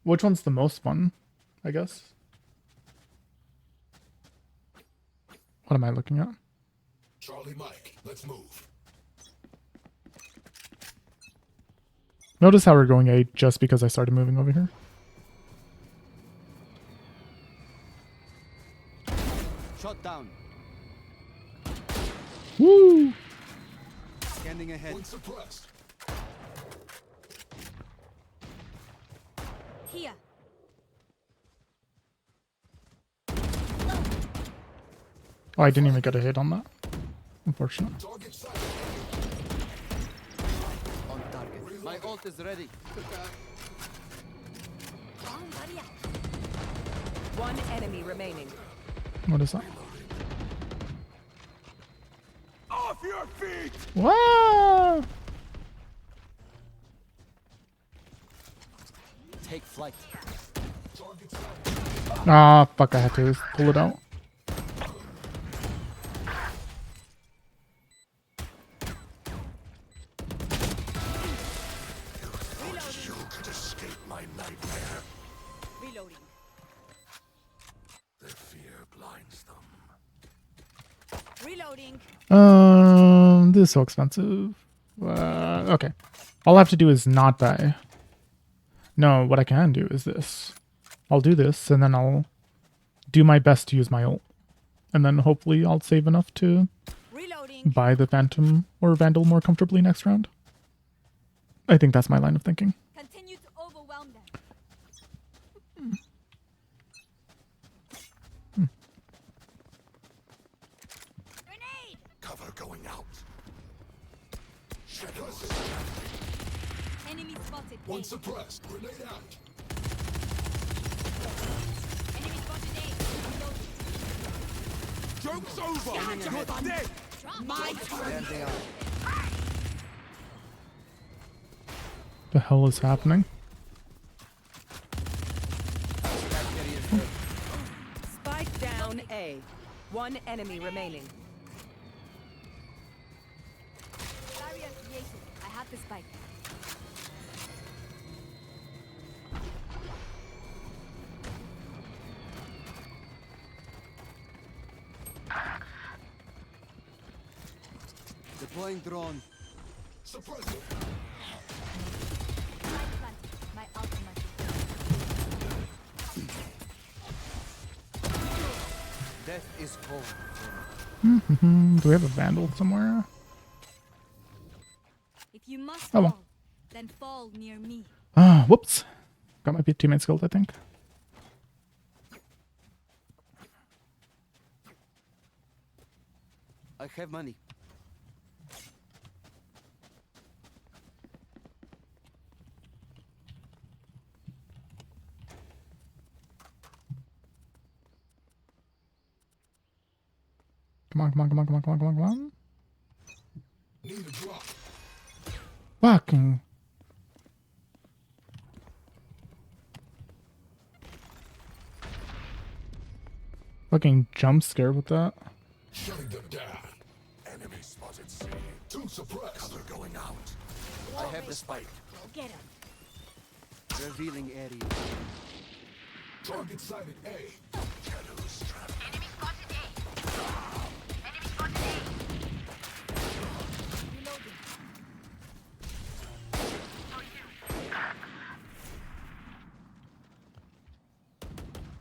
Which one's the most fun, I guess? What am I looking at? Charlie Mike, let's move. Notice how we're going A just because I started moving over here. Shot down. Woo! Scanning ahead. Suppressed. Here. Oh, I didn't even get a hit on that. Unfortunate. Target sight. On target. My ult is ready. Bomb barrier. One enemy remaining. What is that? Off your feet! Wow! Take flight. Ah, fuck, I had to pull it out. You could escape my nightmare. Reloading. Their fear blinds them. Reloading. This is so expensive. Okay. All I have to do is not die. No, what I can do is this. I'll do this, and then I'll do my best to use my ult. And then hopefully I'll save enough to Reloading. buy the Phantom or Vandal more comfortably next round. I think that's my line of thinking. Continue to overwhelm them. Grenade. One suppressed. Grenade out. Enemy spotted A. Joke's over! You're dead! My There they are. The hell is happening? Spike down A. One enemy remaining. Barrier created. I have the spike. Deploying drone. Suppressive. My ultimate. Death is cold. Do we have a vandal somewhere? If you must Oh, well. fall, then fall near me. Ah, whoops. Got my teammate killed, I think. I have money. Come on, come on, come on, come on, come on, come on, come on. Need a drop. Fucking. Fucking jump scare with that. Shutting them down. Enemy spotted C. Two suppressed. Cover going out. I have the spike. Go get him. Revealing area. Target sighted A. Shadows trapped. Enemy spotted A. Enemy spotted A. Reloading.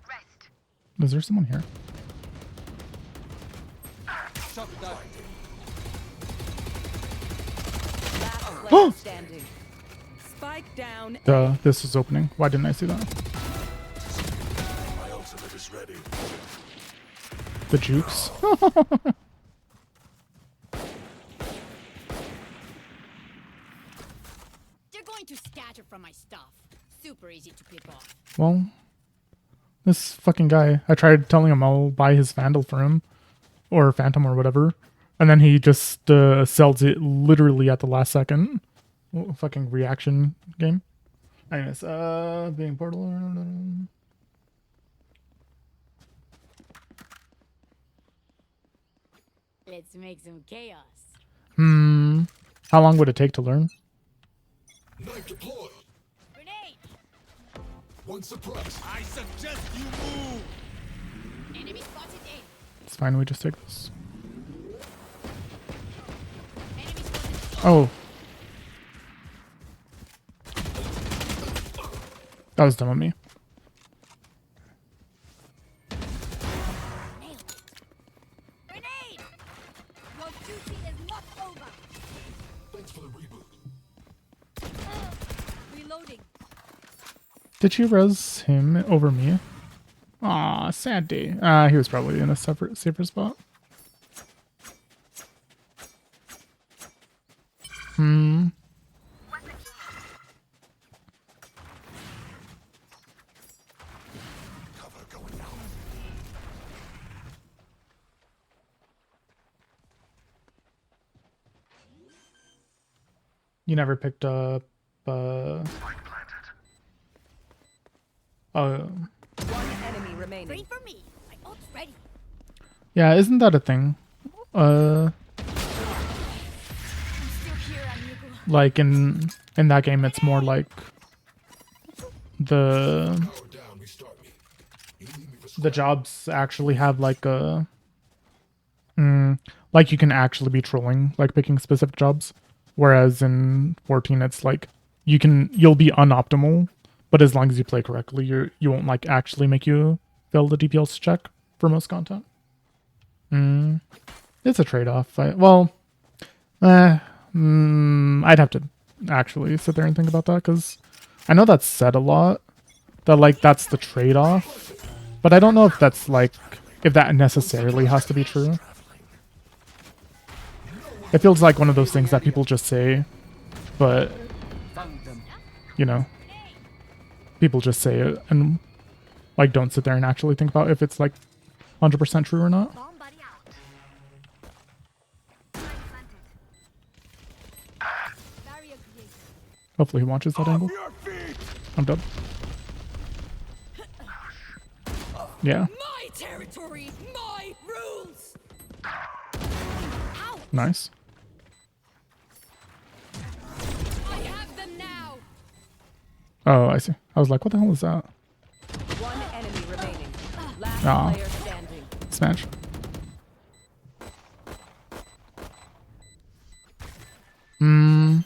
Rest. Is there someone here? Shut down. Last player standing. Spike down. Duh, this is opening. Why didn't I see that? My ultimate is ready. The jukes. They're going to scatter from my stuff. Super easy to pick off. Well, this fucking guy. I tried telling him I'll buy his Vandal for him. Or Phantom or whatever. And then he just sells it literally at the last second. Fucking reaction game. Anyways, being portal. Let's make some chaos. How long would it take to learn? Knife deployed. Grenade. One suppressed. I suggest you move. Enemy spotted A. It's fine, we just take this. Enemy spotted Oh. That was dumb of me. Nailed it. Grenade. Your duty is not over. Thanks for the reboot. Reloading. Did you res him over me? Aw, sad day. He was probably in a safer spot. Cover going out. You never picked up, One enemy remaining. Wait for me. My ult's ready. yeah, isn't that a thing? I'm still here, amigo. Like in that game, it's more like the Power down. Restart me. You need me for the jobs actually have like a like you can actually be trolling, like picking specific jobs, whereas in 14 it's like you'll be unoptimal, but as long as you play correctly, you won't like actually make you fail the DPS check for most content. It's a trade-off. I'd have to actually sit there and think about that, because I know that's said a lot, that like that's the trade-off, but I don't know if that's like if that necessarily has to be true. It feels like one of those things that people just say, but Found them. you know, people just say it and like don't sit there and actually think about if it's like 100% true or not. Bomb buddy out. Spike planted. Barrier created. Hopefully he watches that angle. I'm done. Yeah, My territory, my rules. nice. I have them now. Oh, I see. I was like, what the hell is that? One enemy remaining. Last Ah. player standing. Smash. Hmm.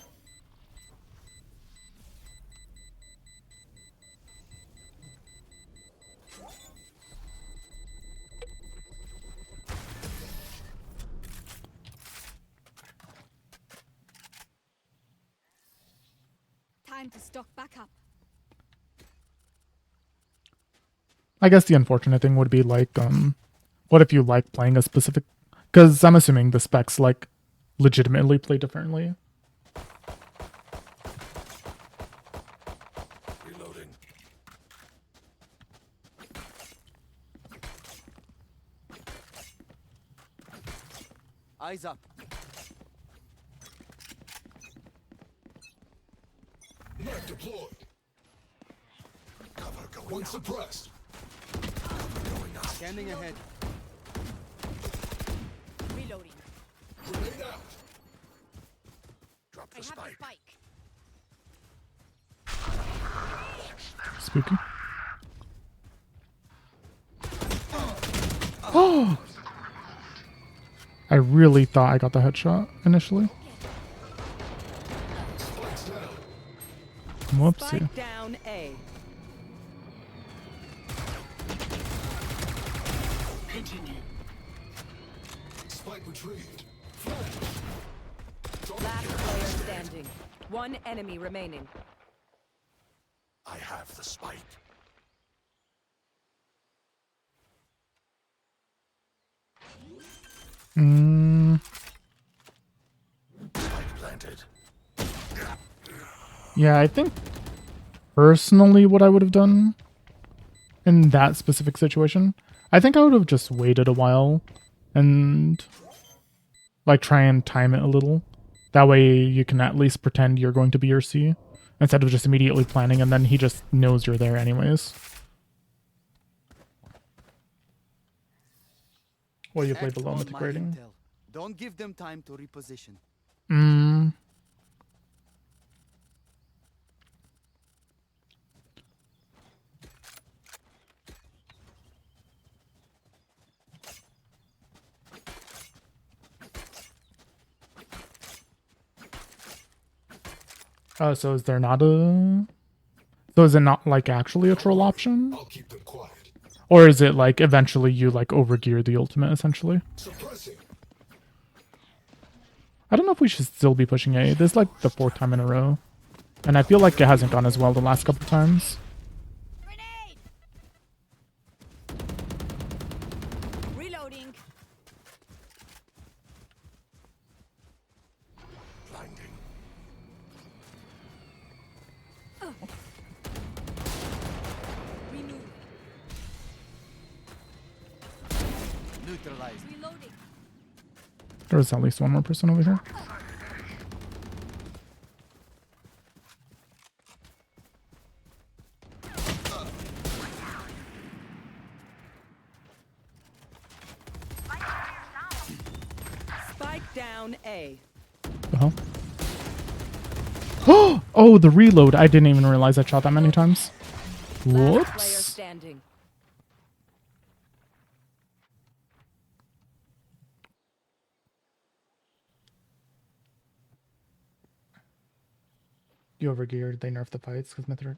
Time to stock back up. I guess the unfortunate thing would be like, what if you like playing a specific? Because I'm assuming the specs like legitimately play differently. Reloading. Eyes up. Net deployed. Cover going suppressed. Scanning ahead. Reloading. Grenade out. Drop I the have the spike. spike. Spooky. Oh! I really thought I got the headshot initially. Spike's down. Whoopsie. Spike down A. Continue. Spike retrieved. Last player standing. One enemy remaining. I have the spike. Mm, Spike planted. yeah, I think personally what I would have done in that specific situation, I think I would have just waited a while and like try and time it a little. That way you can at least pretend you're going to be your C instead of just immediately planning and then he just knows you're there anyways. Well, you play Act below on mythic my rating. intel. Don't give them time to reposition. Mm. Oh, so is there not a... So is it not like actually a troll option? I'll keep them quiet. Or is it like eventually you like overgear the ultimate essentially? Suppressing. I don't know if we should still be pushing A. This is like the 4th time in a row. And I feel like it hasn't gone as well the last couple times. Grenade. Reloading. Blinding. Remove. Neutralized. Reloading. There was at least one more person over here. Spike down A. The hell? Oh, the reload. I didn't even realize I shot that many times. Last player Whoops. standing. You overgeared. They nerfed the fights because Mythic.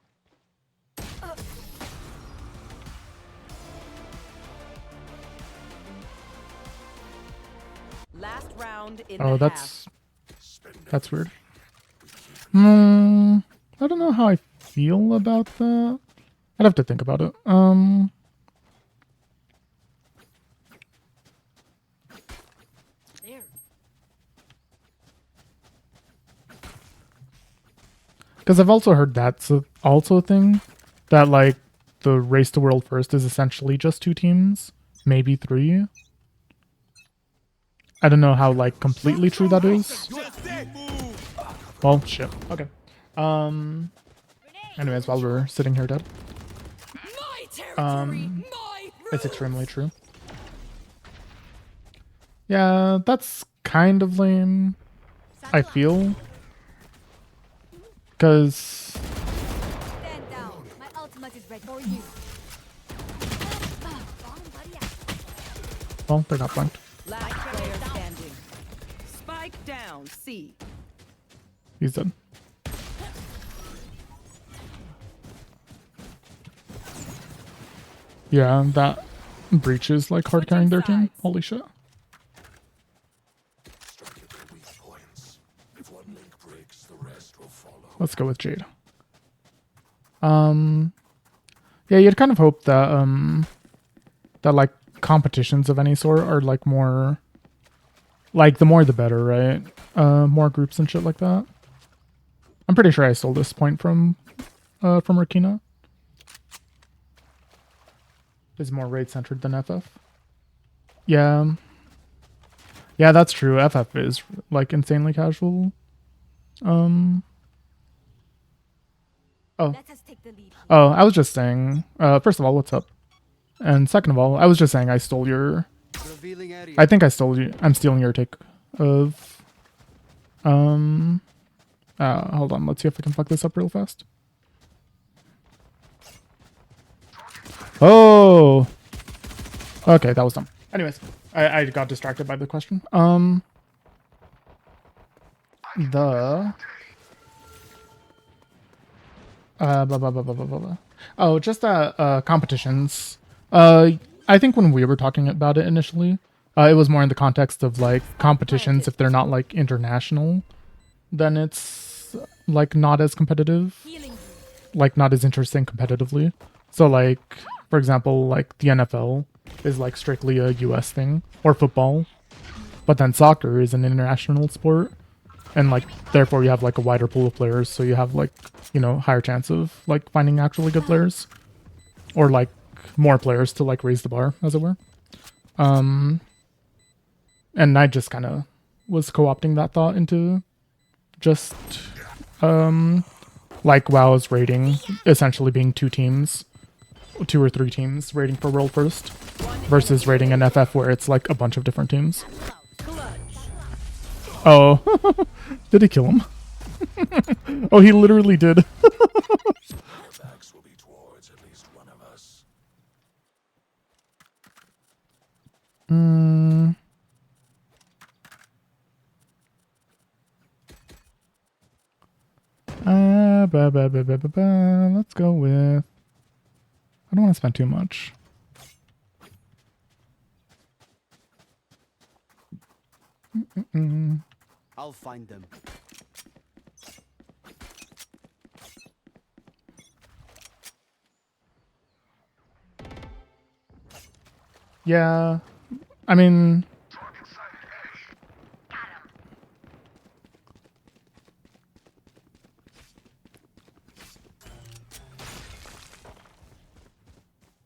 Last round in Oh, the half. that's weird. I don't know how I feel about that. I'd have to think about it. There. Because I've also heard that's also a thing, that like the race to world first is essentially just 2 teams, maybe 3. I don't know how like completely true that is. Well, shit. Okay. Anyways, while we're sitting here dead, it's extremely true. Yeah, that's kind of lame, I feel. Because... Stand down. My ultimate is ready for you. well, they're not flanked. Last player standing. Spike down. C. He's dead. Yeah, that breach is like hard carrying their team. Holy shit. Let's go with Jade. Yeah, you'd kind of hope that that like competitions of any sort are like more, like the more the better, right? More groups and shit like that. I'm pretty sure I stole this point from Rakina. Is more raid centered than FF. Yeah. Yeah, that's true. FF is like insanely casual. Oh. Let us take the lead. Oh, I was just saying, first of all, what's up? And second of all, I was just saying I stole your... Revealing area. I think I stole you... I'm stealing your take of... hold on, let's see if I can fuck this up real fast. Oh! Okay, that was dumb. Anyways, I got distracted by the question. Oh, just competitions. I think when we were talking about it initially, it was more in the context of like competitions. If they're not like international, then it's like not as competitive, like not as interesting competitively. So like, for example, like the NFL is like strictly a US thing, or football, but then soccer is an international sport. And like, therefore you have like a wider pool of players, so you have like, you know, higher chance of like finding actually good players, or like more players to like raise the bar, as it were. And I just kind of was co-opting that thought into just like WoW's rating essentially being 2 teams, 2 or 3 teams rating for world first, versus rating an FF where it's like a bunch of different teams. Oh, did he kill him? Oh, he literally did. Let's go with... I don't want to spend too much. I'll find them. Yeah, I mean...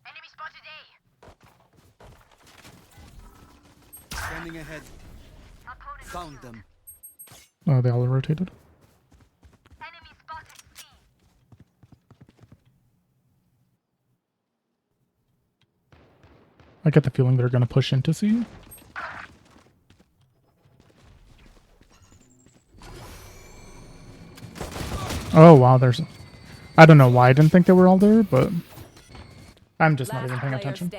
Enemy spotted A. Scanning ahead. Found them. Oh, they all rotated. Enemy spotted C. I get the feeling they're going to push into C. Oh, wow, there's... I don't know why I didn't think they were all there, but... I'm just not even paying attention.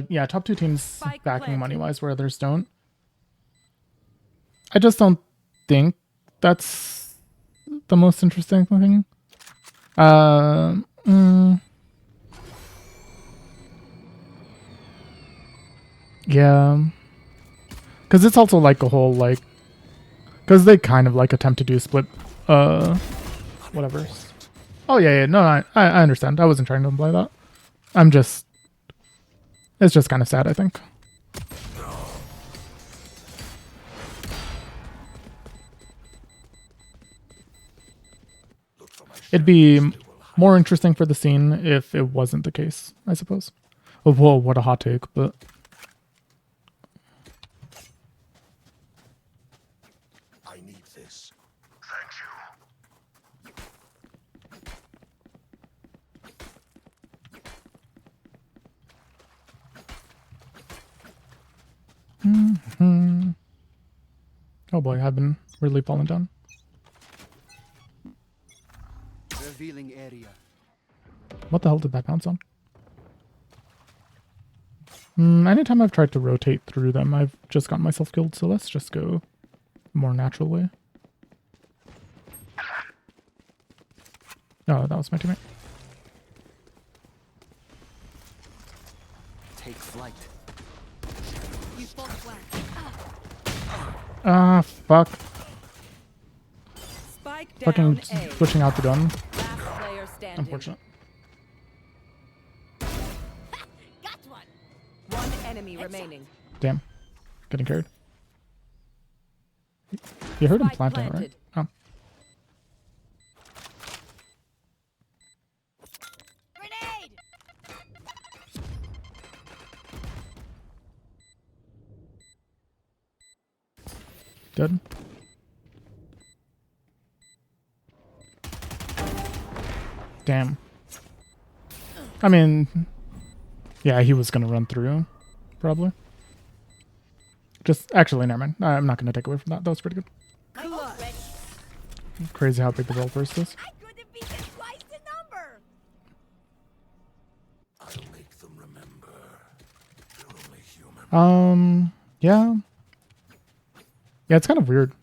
Yeah, top 2 teams backing money-wise where others don't. I just don't think that's the most interesting thing. Yeah. Because it's also like a whole, like... Because they kind of, like, attempt to do split, whatever. Oh, yeah, no, I understand. I wasn't trying to imply that. I'm just... It's just kind of sad, I think. It'd be more interesting for the scene if it wasn't the case, I suppose. Oh, whoa, what a hot take, but I need this. Thank oh boy, I've been really falling down. Revealing area. What the hell did that bounce on? Anytime I've tried to rotate through them, I've just gotten myself killed, so let's just go more natural way. Oh, that was my teammate. Take flight. You fought well. Ah, fuck. Spike Fucking down A. switching out the gun. Last player standing. Unfortunate. Got one. One enemy remaining. Damn. Getting carried. You heard him Spike planting, right? planted. Oh. Grenade. Dead. Damn. I mean, yeah, he was gonna run through, probably. Just, actually, never mind. I'm not gonna take away from that. That was pretty good. Crazy how big the roll burst is. I couldn't beat it twice the number. I'll make them remember. They're only human. Yeah. Yeah, it's kind of weird.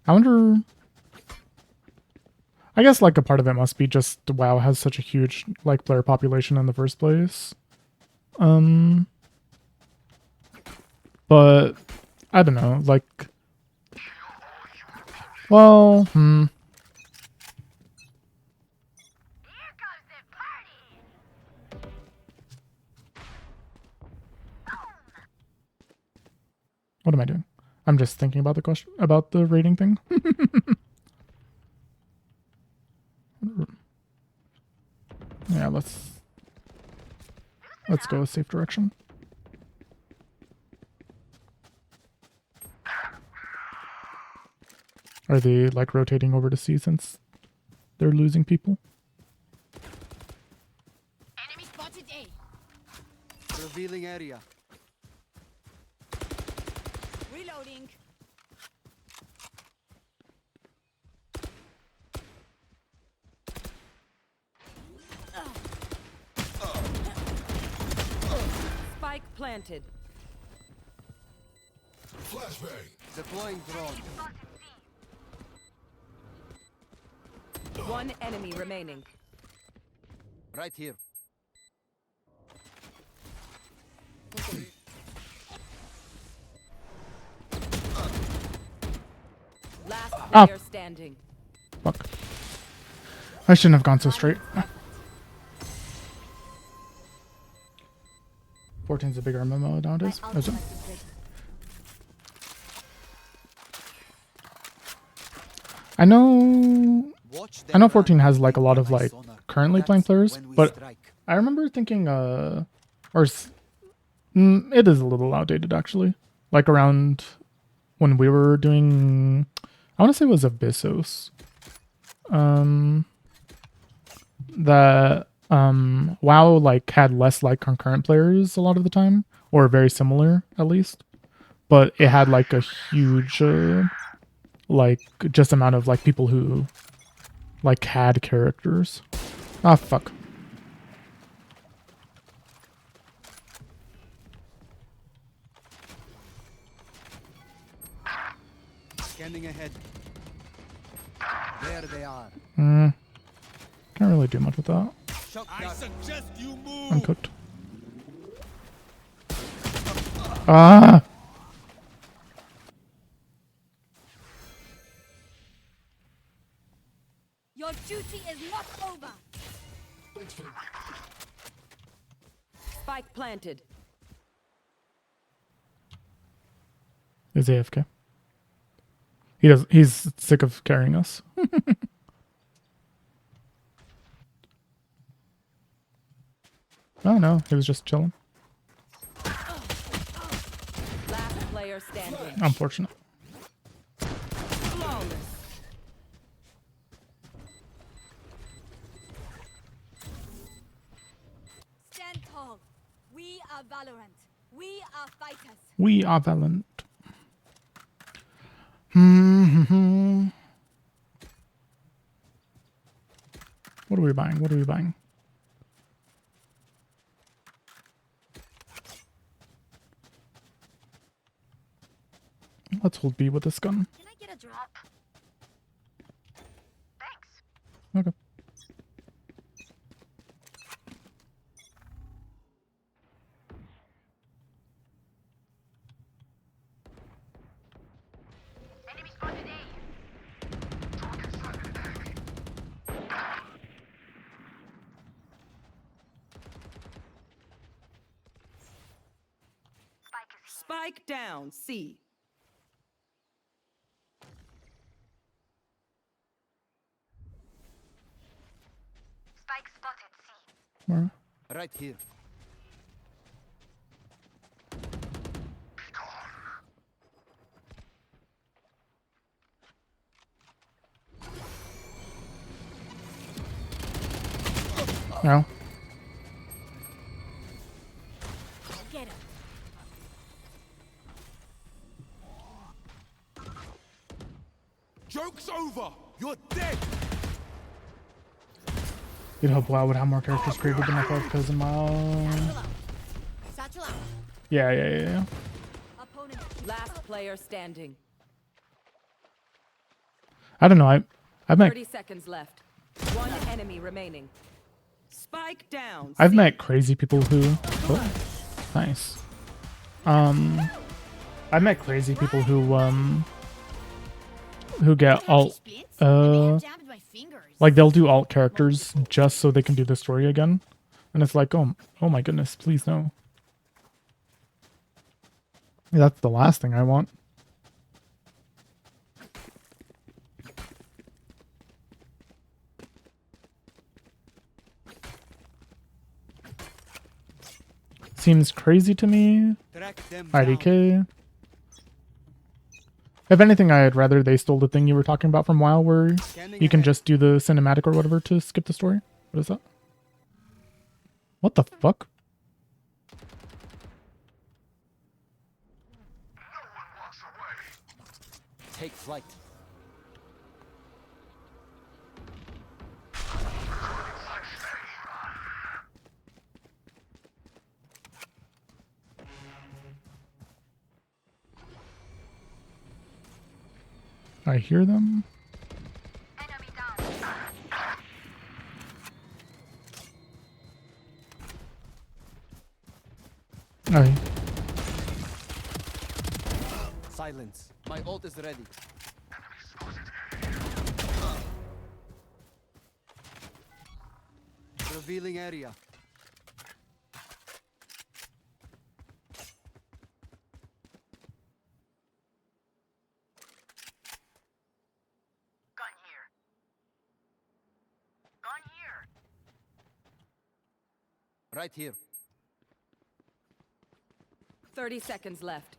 I wonder... I guess, like, a part of it must be just WoW has such a huge, like, player population in the first place. But, I don't know, like... Well, Here comes the party. What am I doing? I'm just thinking about the question, about the rating thing. Yeah, let's go a safe direction. Are they like rotating over to C since they're losing people? Enemy spotted A. Revealing area. Reloading. Spike planted. Flashbang. Deploying drone. One enemy remaining. Right here. Last Ah. player standing. Fuck. I shouldn't have gone so straight. 14's a bigger MMO nowadays. Is it? I know 14 has like a lot of like currently playing players, but I remember thinking it is a little outdated actually. Like around when we were doing, I want to say it was Abyssos. That WoW like had less like concurrent players a lot of the time, or very similar at least, but it had like a huge like just amount of like people who like had characters. Ah, fuck. Scanning ahead. There they are. Can't really do much with that. I suggest you move. I'm cooked. Ah! Your duty is not over. Spike planted. Is AFK. He's sick of carrying us. Oh no, he was just chilling. Last player standing. Unfortunate. Flawless. Stand tall. We are Valorant. We are fighters. We are Valorant. Hmm. What are we buying? What are we buying? Let's hold B with this gun. Can I get a drop? Thanks. Okay. Enemy spotted A. Spike is here. Spike down. C. Spike spotted C. Where? Right here. No. Get him. Joke's over. You're dead. You'd hope WoW would have more characters created than myself because of my own. Satchel out. Yeah. Opponent. Last player standing. I don't know. I've met 30 seconds left. One enemy remaining. Spike down. I've C. met crazy people who. Oh, nice. I've met crazy people who get alt. Like they'll do alt characters just so they can do the story again, and it's like, oh my goodness, please no. That's the last thing I want. Seems crazy to me. Track them down. IDK. If anything, I'd rather they stole the thing you were talking about from WoW where you can just do the cinematic or whatever to skip the story. What is that? What the fuck? Take flight. I hear them. Enemy down. I Silence. My ult is ready. Revealing area. Gun here. Gun here. Right here. 30 seconds left.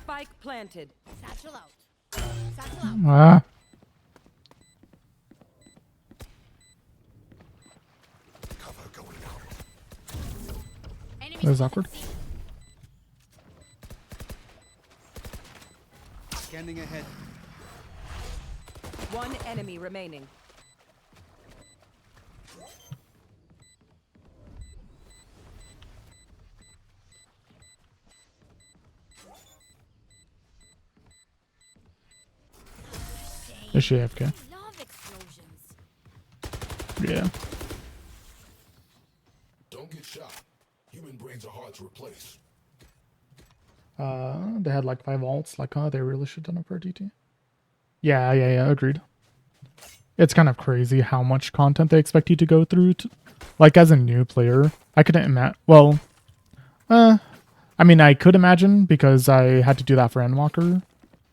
Spike planted. Satchel out. Satchel out. ah. Cover going out. That was awkward. Scanning ahead. One enemy remaining. Is she AFK? Love explosions. Yeah. Don't get shot. Human brains are hard to replace. They had like 5 alts. Like, oh, they really should have done it for a DT. Yeah. Agreed. It's kind of crazy how much content they expect you to go through. Like, as a new player, I couldn't imagine. Well, I I mean, I could imagine because I had to do that for Endwalker,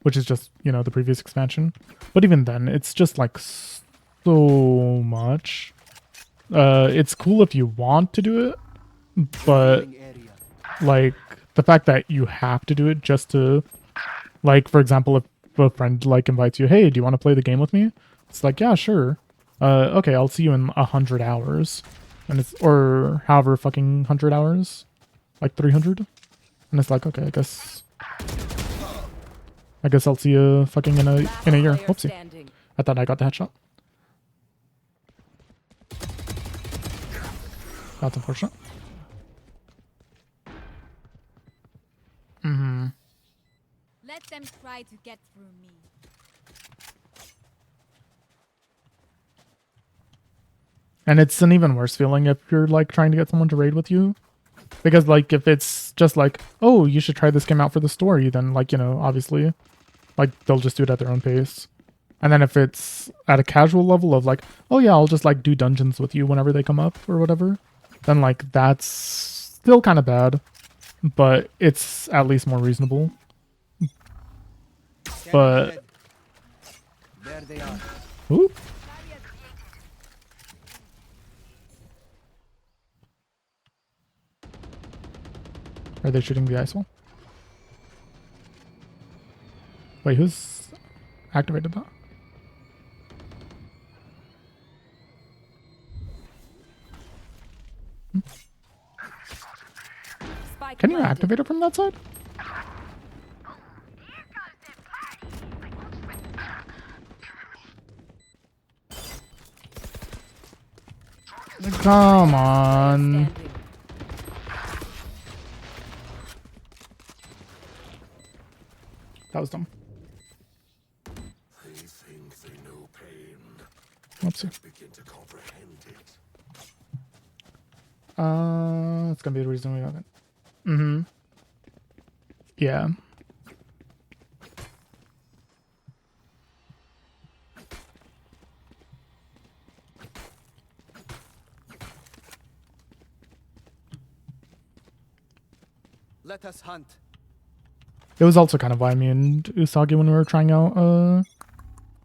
which is just, you know, the previous expansion. But even then, it's just like so much. It's cool if you want to do it, but like the fact that you have to do it just to, like, for example, if a friend like invites you, hey, do you want to play the game with me? It's like, yeah, sure. Okay, I'll see you in 100 hours, and it's, or however fucking 100 hours, like 300, and it's like, okay, I guess I'll see you fucking in a year. Whoopsie. I thought I got the headshot. That's unfortunate. Mm-hmm. Let them try to get through me. And it's an even worse feeling if you're like trying to get someone to raid with you. Because like if it's just like, oh, you should try this game out for the story, then like, you know, obviously, like they'll just do it at their own pace. And then if it's at a casual level of like, oh yeah, I'll just like do dungeons with you whenever they come up or whatever, then like that's still kind of bad, but it's at least more reasonable. But there they are. Ooh. Are they shooting the ice wall? Wait, who's activated that? Can you activate it from that side? Come on. That was dumb. They think they know pain. Whoopsie. Begin to comprehend it. It's gonna be the reason we got it. Mm-hmm. Yeah. Let us hunt. It was also kind of why me and Usagi when we were trying out,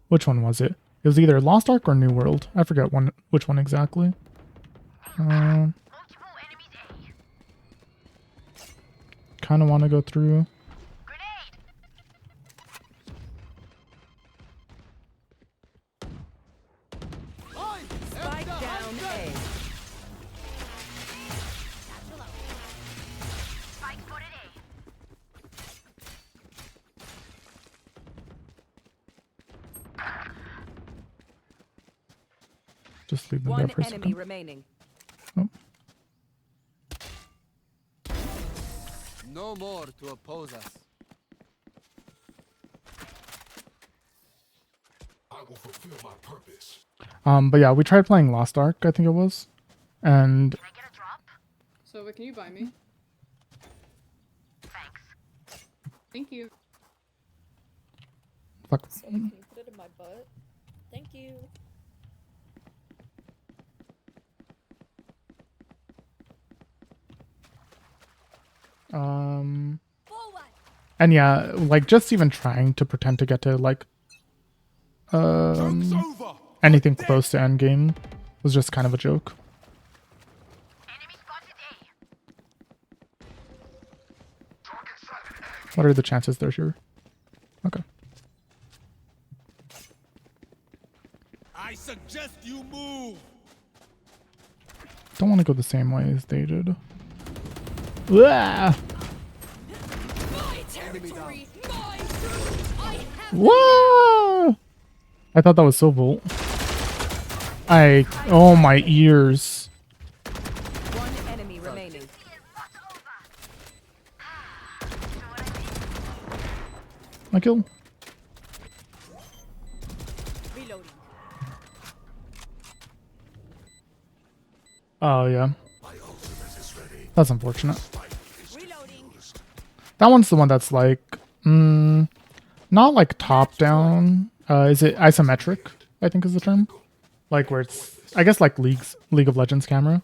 which one was it? It was either Lost Ark or New World. I forget which one exactly. Kind of want to go through. Spike down A. Just leave them there One for a enemy second. remaining. Oh. No more to oppose us. I will fulfill my purpose. But yeah, we tried playing Lost Ark, I think it was, and So, what can you buy me? Thank you. fuck. So can you put it in my butt? Thank you. And yeah, like just even trying to pretend to get to like anything close to endgame was just kind of a joke. What are the chances they're here? Okay. I suggest you move. Don't want to go the same way as they did. Ah! Whoa! I thought that was so Volt. Oh my ears. One enemy remaining. My kill. Reloading. Oh yeah. That's unfortunate. Reloading. That one's the one that's like, not like top down. Is it isometric? I think is the term. Like where it's, I guess like League of Legends camera.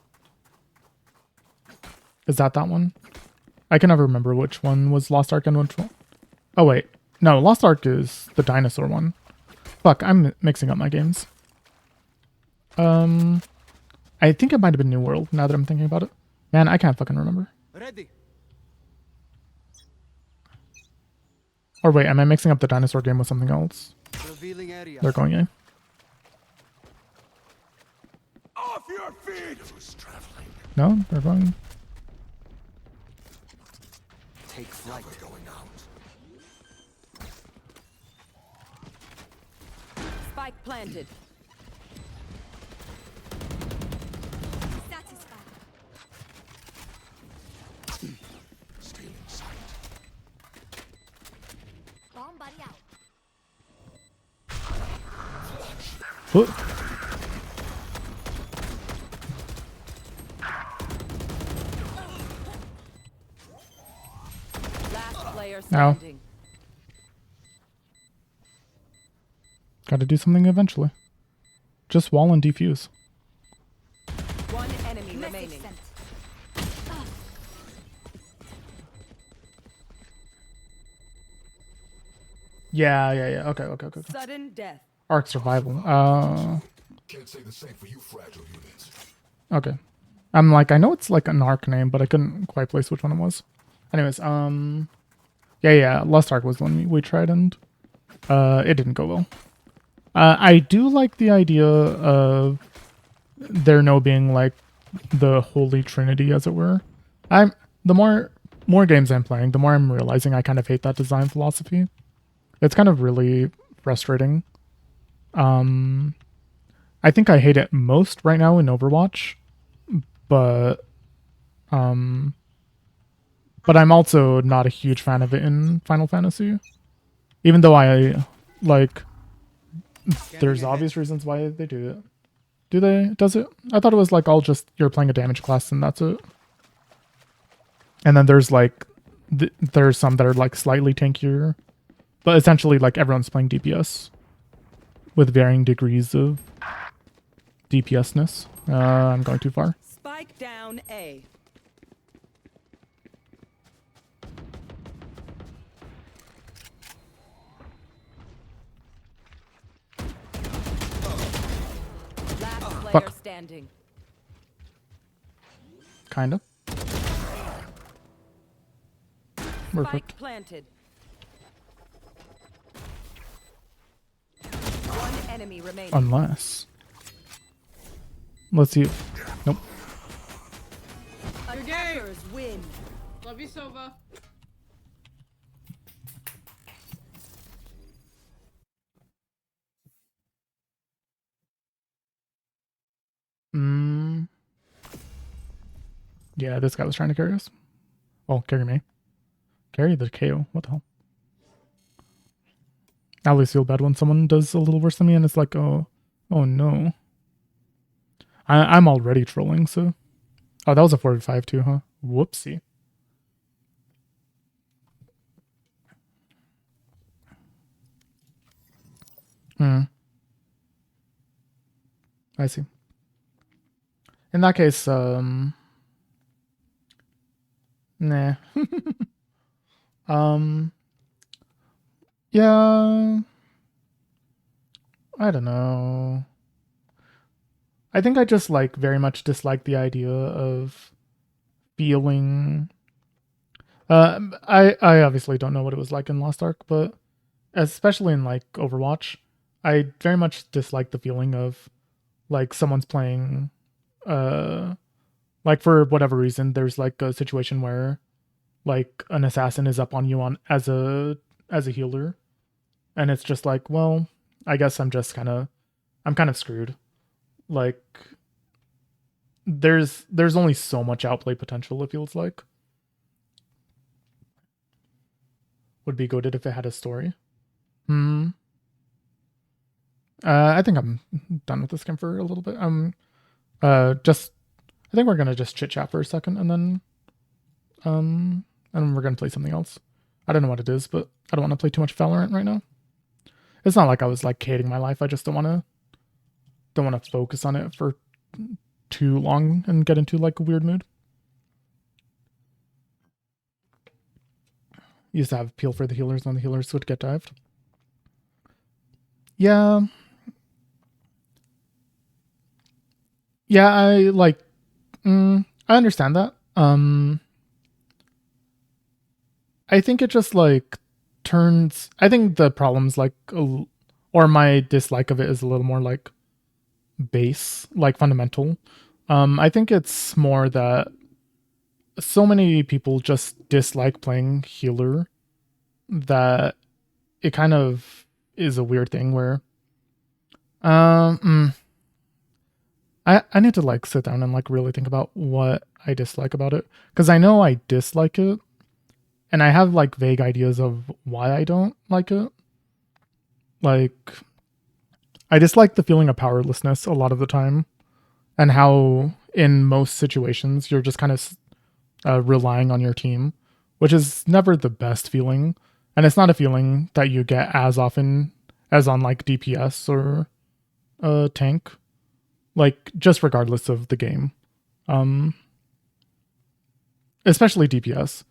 Is that one? I can never remember which one was Lost Ark and which one. Oh wait, no, Lost Ark is the dinosaur one. Fuck, I'm mixing up my games. I think it might have been New World. Now that I'm thinking about it, man, I can't fucking remember. Ready. Or wait, am I mixing up the dinosaur game with something else? Revealing area. They're going in. Off your feet! Who's traveling? No, they're going. Take flight. We're going out. Spike planted. Satisfied. Stealing sight. Bomb buddy out. What? Last player Ow. standing. Gotta do something eventually. Just wall and defuse. One enemy remaining. Yeah. Okay. Sudden death. Arc survival. Can't say the same for you fragile units. Okay. I'm like, I know it's like an arc name, but I couldn't quite place which one it was. Anyways, yeah. Lost Ark was the one we tried, and it didn't go well. I do like the idea of there no being like the holy trinity, as it were. The more games I'm playing, the more I'm realizing I kind of hate that design philosophy. It's kind of really frustrating. I think I hate it most right now in Overwatch, but I'm also not a huge fan of it in Final Fantasy. Even though I like, there's obvious reasons why they do it. Do they? Does it? I thought it was like all just you're playing a damage class and that's it. And then there's like, there's some that are like slightly tankier, but essentially like everyone's playing DPS with varying degrees of DPS-ness. I'm going too far. Spike down A. Last player Fuck. standing. Kind of. Perfect. Spike planted. One enemy remaining. Unless. Let's see. Nope. You're gay. Attackers win. Love you, Sova. Yeah, this guy was trying to carry us. Oh, carry me. Carry the KO. What the hell? I always feel bad when someone does a little worse than me and it's like, oh no. I'm already trolling, so. Oh, that was a 45 too, huh? Whoopsie. I see. In that case, nah. Yeah. I don't know. I think I just like very much dislike the idea of feeling. I obviously don't know what it was like in Lost Ark, but especially in like Overwatch, I very much dislike the feeling of like someone's playing, like for whatever reason, there's like a situation where like an assassin is up on you on as a healer, and it's just like, well, I guess I'm kind of screwed. Like there's only so much outplay potential, it feels like. Would be goated if it had a story. I think I'm done with this game for a little bit. I think we're gonna just chit chat for a second and then we're gonna play something else. I don't know what it is, but I don't want to play too much Valorant right now. It's not like I was like hating my life. I just don't want to focus on it for too long and get into like a weird mood. Used to have peel for the healers when the healers would get dived. Yeah. Yeah, I understand that. I think it just like turns. I think the problem's like, or my dislike of it is a little more like base, like fundamental. I think it's more that so many people just dislike playing healer that it kind of is a weird thing where I need to like sit down and like really think about what I dislike about it, because I know I dislike it and I have like vague ideas of why I don't like it. Like I dislike the feeling of powerlessness a lot of the time, and how in most situations you're just kind of relying on your team, which is never the best feeling. And it's not a feeling that you get as often as on like DPS or tank, like just regardless of the game. Especially DPS.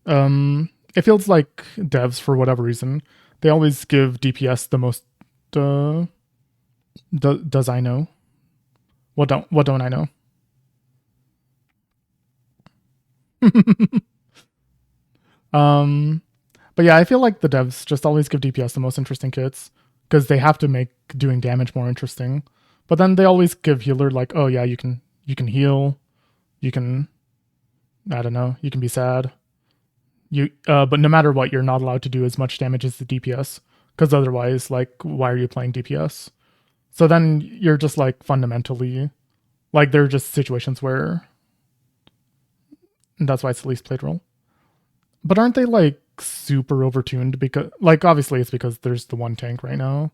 It feels like devs, for whatever reason, they always give DPS the most. Does I know? What don't I know? But yeah, I feel like the devs just always give DPS the most interesting kits because they have to make doing damage more interesting. But then they always give healer like, oh yeah, you can heal, you can, I don't know, you can be sad. But no matter what, you're not allowed to do as much damage as the DPS, because otherwise, like, why are you playing DPS? So then you're just like fundamentally, like, there are just situations where that's why it's the least played role. But aren't they like super overtuned? Because like obviously it's because there's the one tank right now.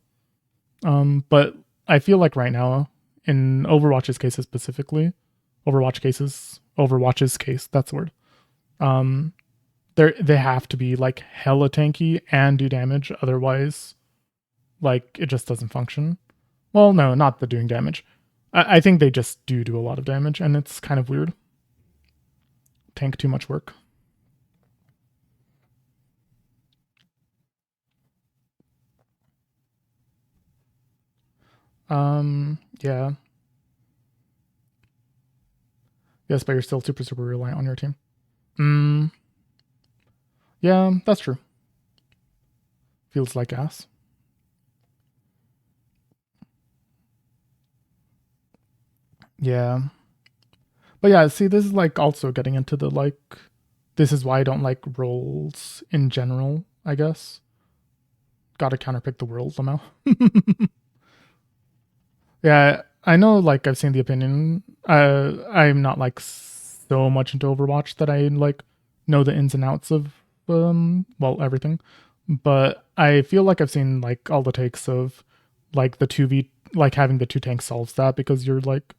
But I feel like right now in Overwatch's cases specifically, Overwatch's case, that's the word. They have to be like hella tanky and do damage, otherwise, like it just doesn't function. Well, no, not the doing damage. I think they just do a lot of damage, and it's kind of weird. Tank too much work. Yeah. Yes, but you're still super, super reliant on your team. Yeah, that's true. Feels like ass. Yeah. But yeah, see, this is like also getting into the like, this is why I don't like roles in general, I guess. Gotta counterpick the world somehow. Yeah, I know, like, I've seen the opinion. I'm not like so much into Overwatch that I like know the ins and outs of well, everything. But I feel like I've seen like all the takes of like the 2v, like having the two tanks solves that, because you're like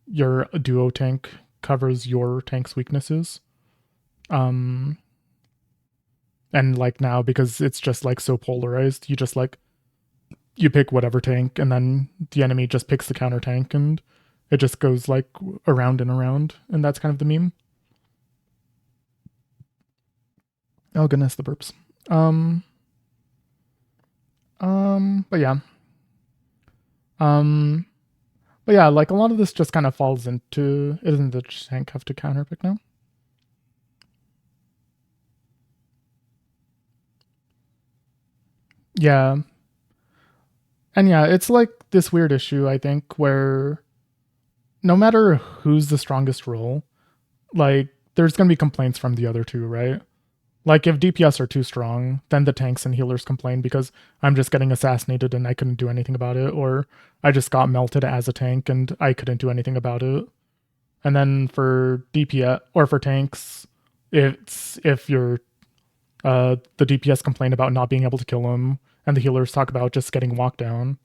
your duo tank covers your tank's weaknesses. And like now, because it's just like so polarized, you just like you pick whatever tank and then the enemy just picks the counter tank, and it just goes like around and around, and that's kind of the meme. Oh goodness, the burps. But yeah. But yeah, like a lot of this just kind of falls into, isn't the tank have to counter pick now? Yeah. And yeah, it's like this weird issue, I think, where no matter who's the strongest role, like there's going to be complaints from the other two, right? Like if DPS are too strong, then the tanks and healers complain because I'm just getting assassinated and I couldn't do anything about it, or I just got melted as a tank and I couldn't do anything about it. And then for DPS or for tanks, it's if you're the DPS complain about not being able to kill him, and the healers talk about just getting walked down.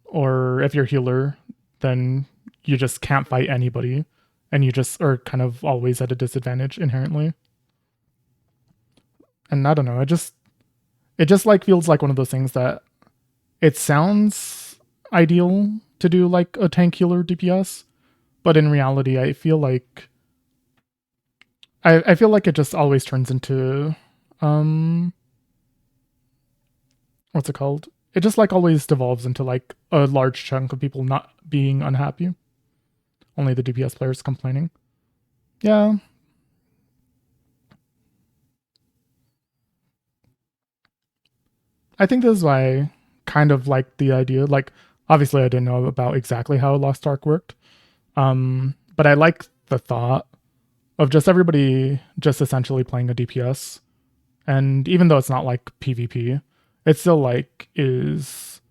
Or if you're healer, then you just can't fight anybody, and you just are kind of always at a disadvantage inherently. And I don't know, it just like feels like one of those things that it sounds ideal to do like a tank healer DPS, but in reality I feel like it just always turns into What's it called? It just like always devolves into like a large chunk of people not being unhappy. Only the DPS players complaining. Yeah. I think this is why I kind of like the idea. Like, obviously, I didn't know about exactly how Lost Ark worked. But I like the thought of just everybody just essentially playing a DPS. And even though it's not like PvP, it still like is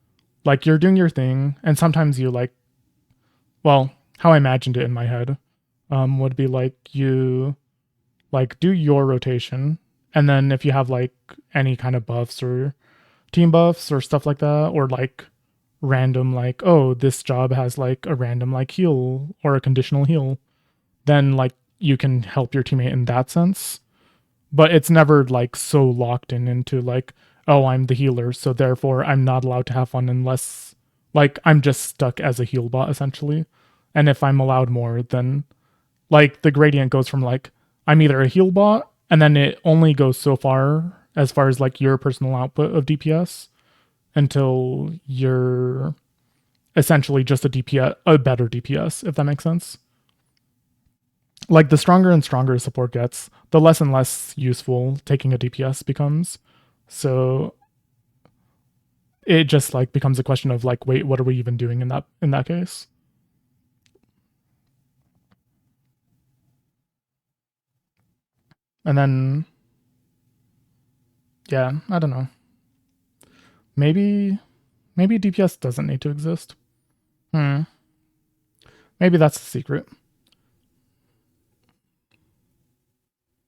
like you're doing your thing. And sometimes you like, well, how I imagined it in my head would be like you like do your rotation. And then if you have like any kind of buffs or team buffs or stuff like that, or like random, like, oh, this job has like a random like heal or a conditional heal, then like you can help your teammate in that sense. But it's never like so locked in into like, oh, I'm the healer, so therefore I'm not allowed to have fun unless like I'm just stuck as a heal bot essentially. And if I'm allowed more, then like the gradient goes from like I'm either a heal bot and then it only goes so far as far as like your personal output of DPS until you're essentially just a DPS, a better DPS, if that makes sense. Like the stronger and stronger support gets, the less and less useful taking a DPS becomes. So it just like becomes a question of like, wait, what are we even doing in that case? And then yeah, I don't know. Maybe DPS doesn't need to exist. Maybe that's the secret.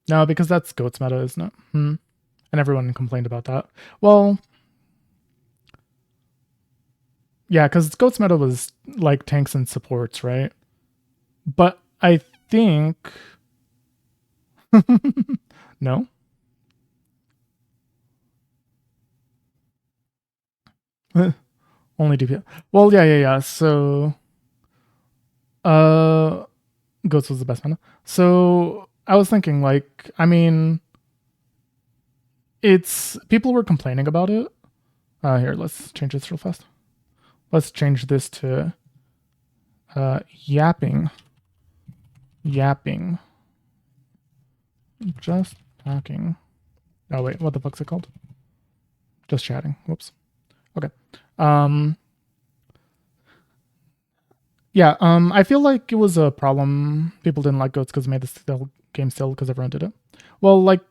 No, because that's goats meta, isn't it? And everyone complained about that. Well, yeah, because goats meta was like tanks and supports, right? But I think no. Only DPS. Well, yeah. So, uh, goats was the best meta. So I was thinking, like, I mean, it's people were complaining about it. Here, let's change this real fast. Let's change this to yapping. Yapping. Just talking. Oh wait, what the fuck's it called? Just chatting. Whoops. Okay. Yeah, I feel like it was a problem. People didn't like goats because it made the game still because everyone did it. Well, like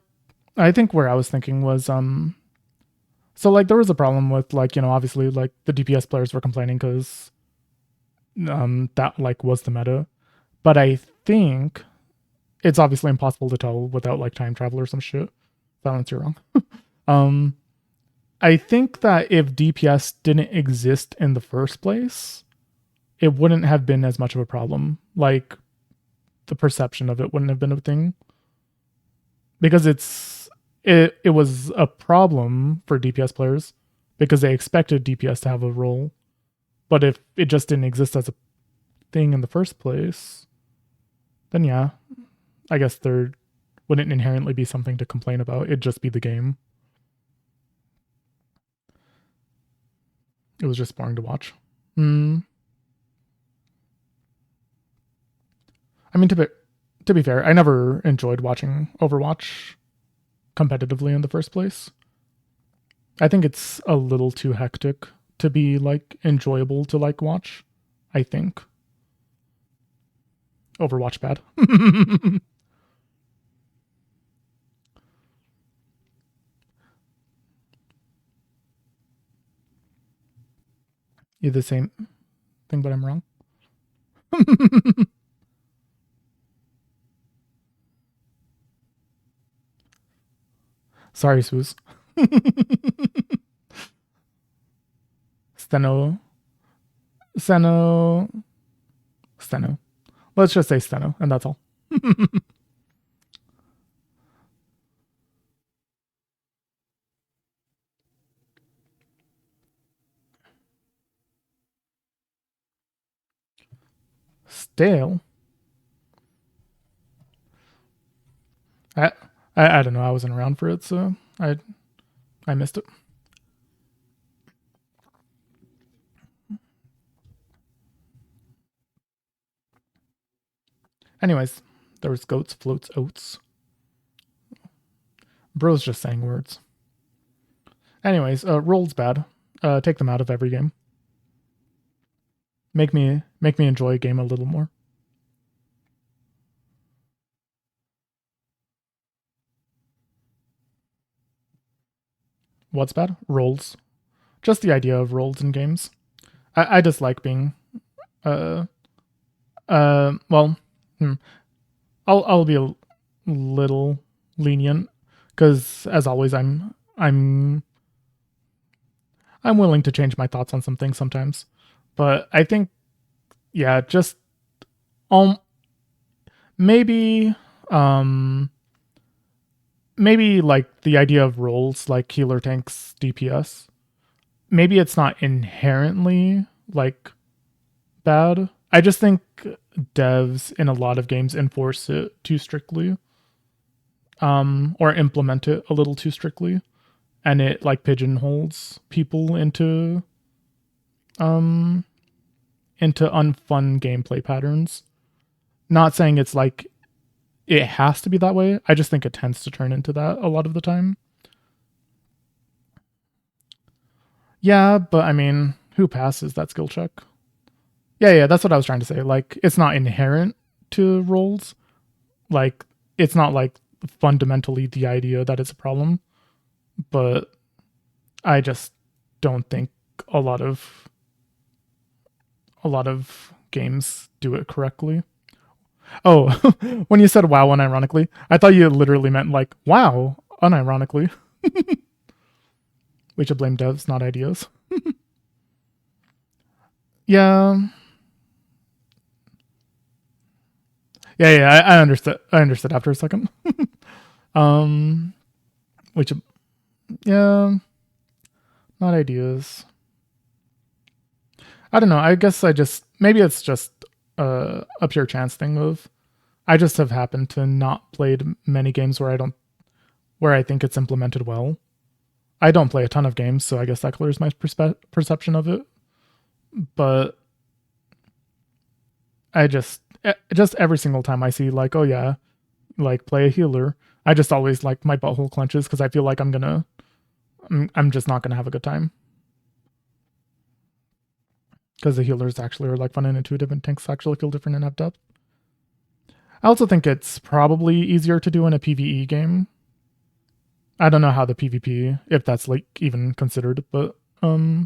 I think where I was thinking was so like there was a problem with like, you know, obviously like the DPS players were complaining because that like was the meta. But I think it's obviously impossible to tell without like time travel or some shit. Silence, you're wrong. um I think that if DPS didn't exist in the first place, it wouldn't have been as much of a problem. Like the perception of it wouldn't have been a thing because it was a problem for DPS players because they expected DPS to have a role. But if it just didn't exist as a thing in the first place, then yeah, I guess there wouldn't inherently be something to complain about. It'd just be the game. It was just boring to watch. I mean, to be fair, I never enjoyed watching Overwatch competitively in the first place. I think it's a little too hectic to be like enjoyable to like watch. I think Overwatch bad. You're the same thing, but I'm wrong. Sorry, Suze. Steno. Steno. Steno. Let's just say Steno, and that's all. Stale. I don't know. I wasn't around for it, so I missed it. Anyways, there was goats, floats, oats. Bro's just saying words. Anyways, rolls bad. Take them out of every game. Make me enjoy a game a little more. What's bad? Rolls. Just the idea of rolls in games. I dislike being well, I'll be a little lenient because as always I'm willing to change my thoughts on some things sometimes. But I think yeah, just um maybe um maybe like the idea of roles like healer, tanks, DPS. Maybe it's not inherently like bad. I just think devs in a lot of games enforce it too strictly, or implement it a little too strictly, and it like pigeonholes people um into unfun gameplay patterns. Not saying it's like it has to be that way. I just think it tends to turn into that a lot of the time. Yeah, but I mean, who passes that skill check? Yeah, that's what I was trying to say. Like, it's not inherent to roles. Like, it's not like fundamentally the idea that it's a problem, but I just don't think a lot of games do it correctly. Oh, when you said wow unironically, I thought you literally meant like wow unironically. We should blame devs, not ideas. Yeah. Yeah, I understood. I understood after a second. um, which, yeah, not ideas. I don't know. I guess maybe it's just a pure chance thing of I just have happened to not played many games where I think it's implemented well. I don't play a ton of games, so I guess that clears my perception of it. But I just every single time I see like, oh yeah, like play a healer, I just always like my butthole clenches because I feel like I'm just not gonna have a good time because the healers actually are like fun and intuitive, and tanks actually feel different and have depth. I also think it's probably easier to do in a PvE game. I don't know how the PvP, if that's like even considered, but yeah,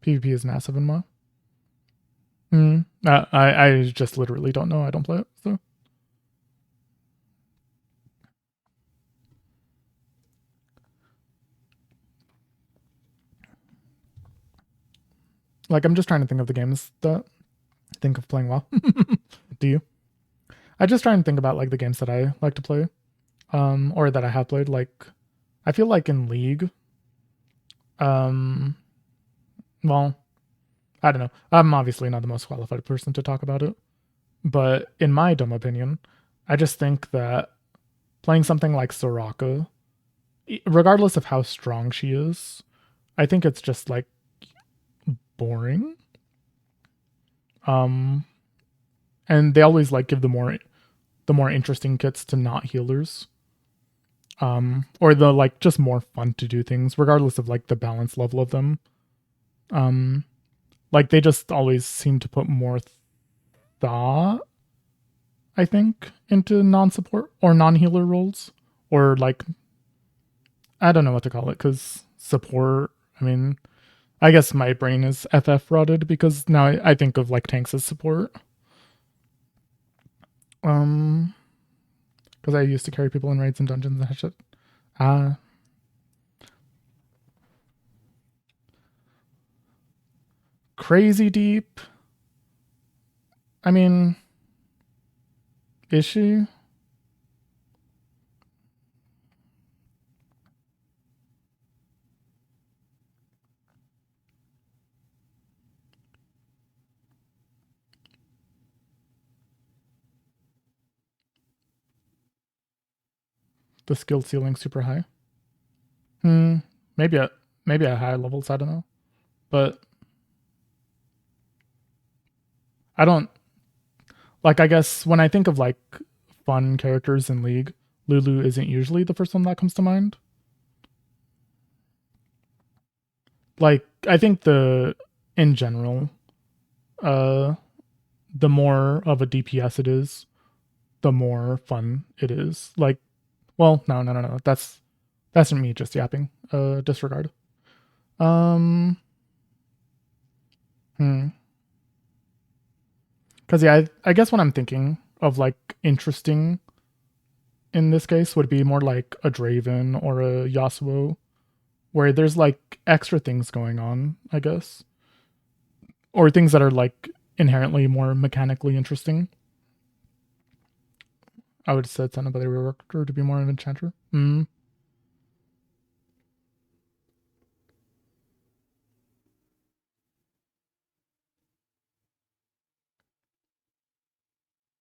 PvP is massive in WoW. I just literally don't know. I don't play it, so. Like, I'm just trying to think of the games that I think of playing well. Do you? I just try and think about like the games that I like to play, or that I have played. Like, I feel like in League, um, well, I don't know. I'm obviously not the most qualified person to talk about it, but in my dumb opinion, I just think that playing something like Soraka, regardless of how strong she is, I think it's just like boring. Um, and they always like give the more interesting kits to not healers. Or the like just more fun to do things, regardless of like the balance level of them. Like they just always seem to put more thought, I think, into non-support or non-healer roles, or like I don't know what to call it because support. I mean, I guess my brain is FF rotted because now I think of like tanks as support. Because I used to carry people in raids and dungeons and shit. Crazy deep. I mean, is she? the skill ceiling super high. Maybe at high levels, I don't know. But I don't like, I guess when I think of like fun characters in League, Lulu isn't usually the first one that comes to mind. Like, I think in general, the more of a DPS it is, the more fun it is. Like, well, no. That's me just yapping. Disregard. Because yeah, I guess what I'm thinking of like interesting in this case would be more like a Draven or a Yasuo, where there's like extra things going on, I guess, or things that are like inherently more mechanically interesting. I would have said something about the reworker to be more of an enchanter.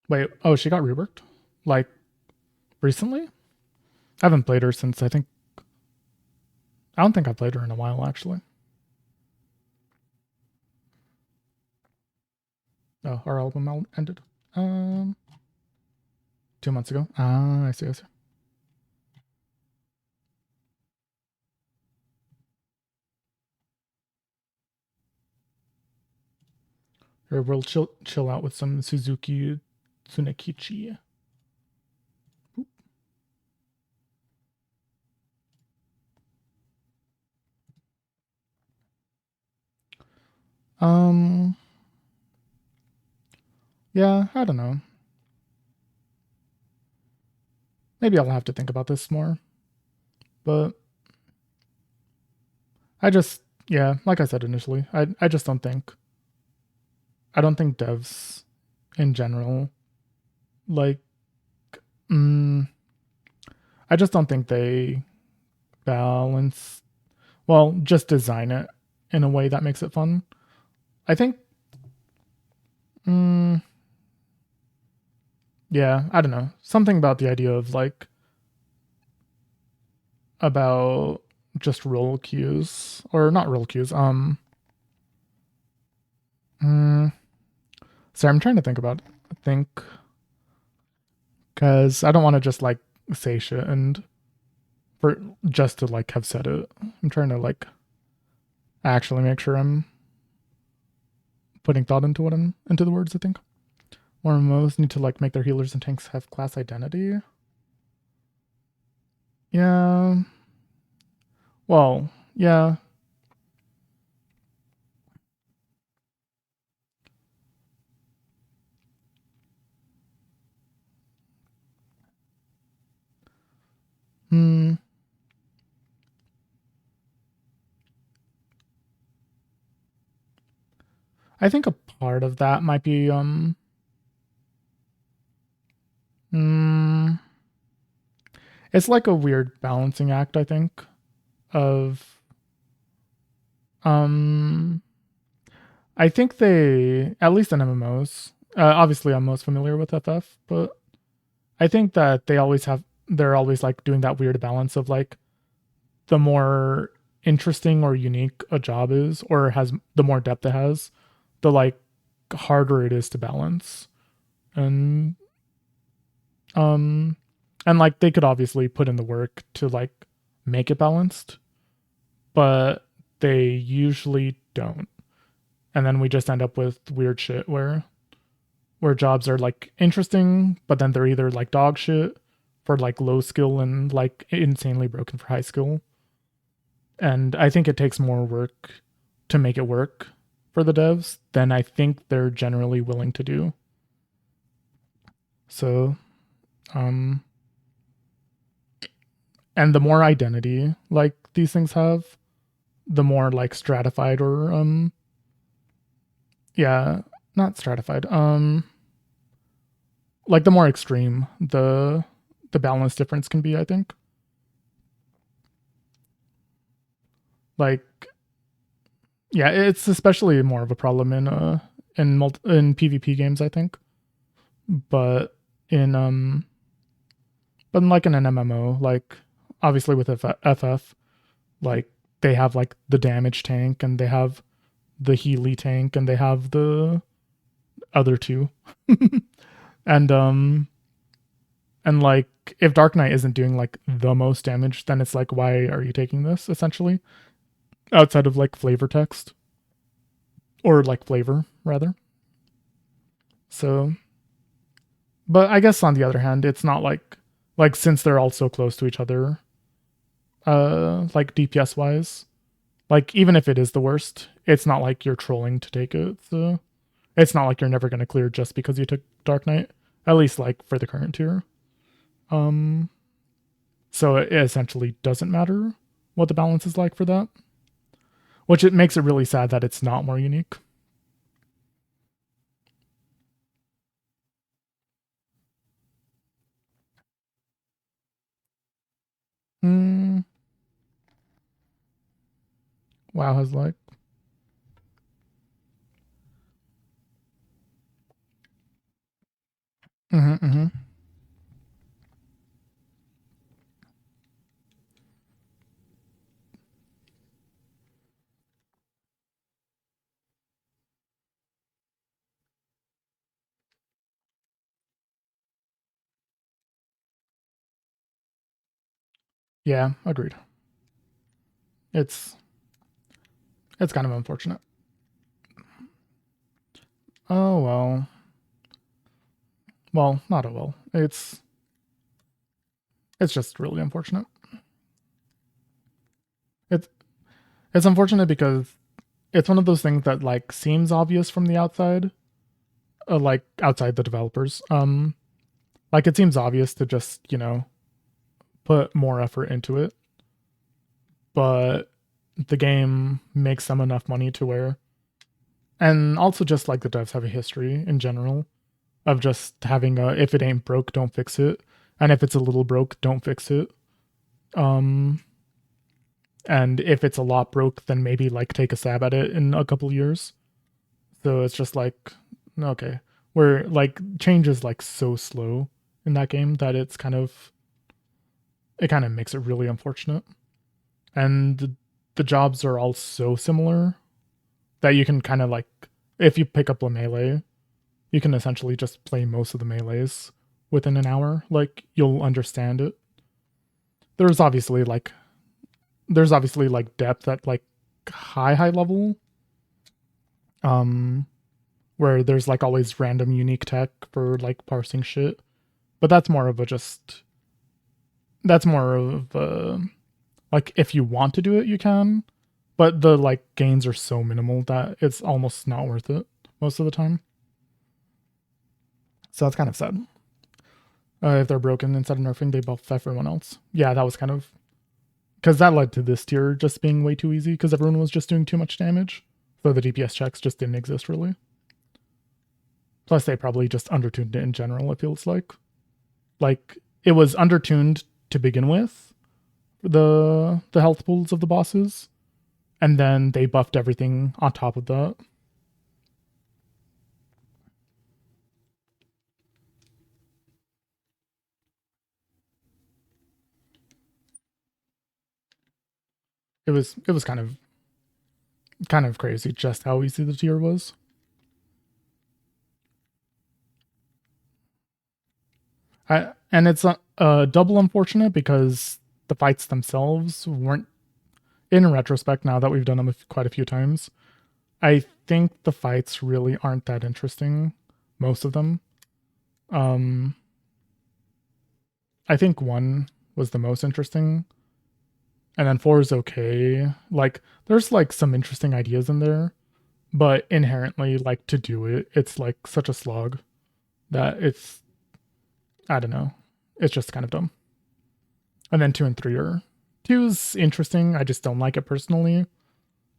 Wait, oh, she got reworked? Like, recently? I haven't played her since I don't think I played her in a while, actually. Oh, our album ended. 2 months ago. Ah, I see. Or we'll chill out with some Suzuki Tsunekichi. Oop. Yeah, I don't know. Maybe I'll have to think about this more. But yeah, like I said initially, I just don't think devs in general, like, I just don't think they balance, well, just design it in a way that makes it fun. I think, yeah, I don't know. Something about the idea of like, about just role queues, or not role queues. Sorry, I'm trying to think, because I don't want to just like say shit and for just to like have said it. I'm trying to like actually make sure I'm putting thought into into the words. I think more MMOs need to like make their healers and tanks have class identity. Yeah. Well, yeah. I think a part of that might be it's like a weird balancing act, I think, of I think they, at least in MMOs, obviously I'm most familiar with FF, but I think that they're always like doing that weird balance of like, the more interesting or unique a job is, or has the more depth it has, the like harder it is to balance. And like they could obviously put in the work to like make it balanced, but they usually don't. And then we just end up with weird shit where jobs are like interesting, but then they're either like dog shit for like low skill and like insanely broken for high skill. And I think it takes more work to make it work for the devs than I think they're generally willing to do. So, and the more identity like these things have, the more like stratified or yeah, not stratified, like the more extreme the balance difference can be, I think. Like, yeah, it's especially more of a problem in PvP games, I think. But in But like in an MMO, like obviously with FF, like they have like the damage tank and they have the Healy tank and they have the other two. and and like if Dark Knight isn't doing like the most damage, then it's like, why are you taking this essentially? Outside of like flavor text. Or like flavor, rather. So but I guess on the other hand, it's not like since they're all so close to each other, like DPS wise, like even if it is the worst, it's not like you're trolling to take it. So it's not like you're never gonna clear just because you took Dark Knight. At least like for the current tier. So it essentially doesn't matter what the balance is like for that. Which it makes it really sad that it's not more unique. Hmm. WoW has like mm-hmm. Yeah, agreed. It's it's kind of unfortunate. Oh well. Well, not a well. It's just really unfortunate. It's it's unfortunate because it's one of those things that like seems obvious from the outside, like outside the developers. Like it seems obvious to just, put more effort into it, but the game makes them enough money to where, and also just like the devs have a history in general of just having a, if it ain't broke, don't fix it, and if it's a little broke, don't fix it. Um, and if it's a lot broke, then maybe like take a stab at it in a couple years. So it's just like, okay, where like change is like so slow in that game that it kind of makes it really unfortunate. And the jobs are all so similar that you can kind of like, if you pick up a melee, you can essentially just play most of the melees within an hour. Like you'll understand it. There's obviously like depth at like high level. Um where there's like always random unique tech for like parsing shit. But that's more of a, like if you want to do it you can, but the like gains are so minimal that it's almost not worth it most of the time. So that's kind of sad. If they're broken instead of nerfing, they buff everyone else. Yeah, that was kind of because that led to this tier just being way too easy because everyone was just doing too much damage. So the DPS checks just didn't exist really. Plus, they probably just undertuned it in general, it feels like. Like, it was undertuned to begin with, the health pools of the bosses, and then they buffed everything on top of that. It was kind of crazy just how easy the tier was. And it's double unfortunate because the fights themselves weren't, in retrospect, now that we've done them quite a few times, I think the fights really aren't that interesting, most of them. I think 1 was the most interesting, and then 4 is okay. Like, there's like some interesting ideas in there, but inherently, like to do it, it's like such a slog that it's, I don't know, it's just kind of dumb. And then 2 and 3 are, 2 is interesting. I just don't like it personally.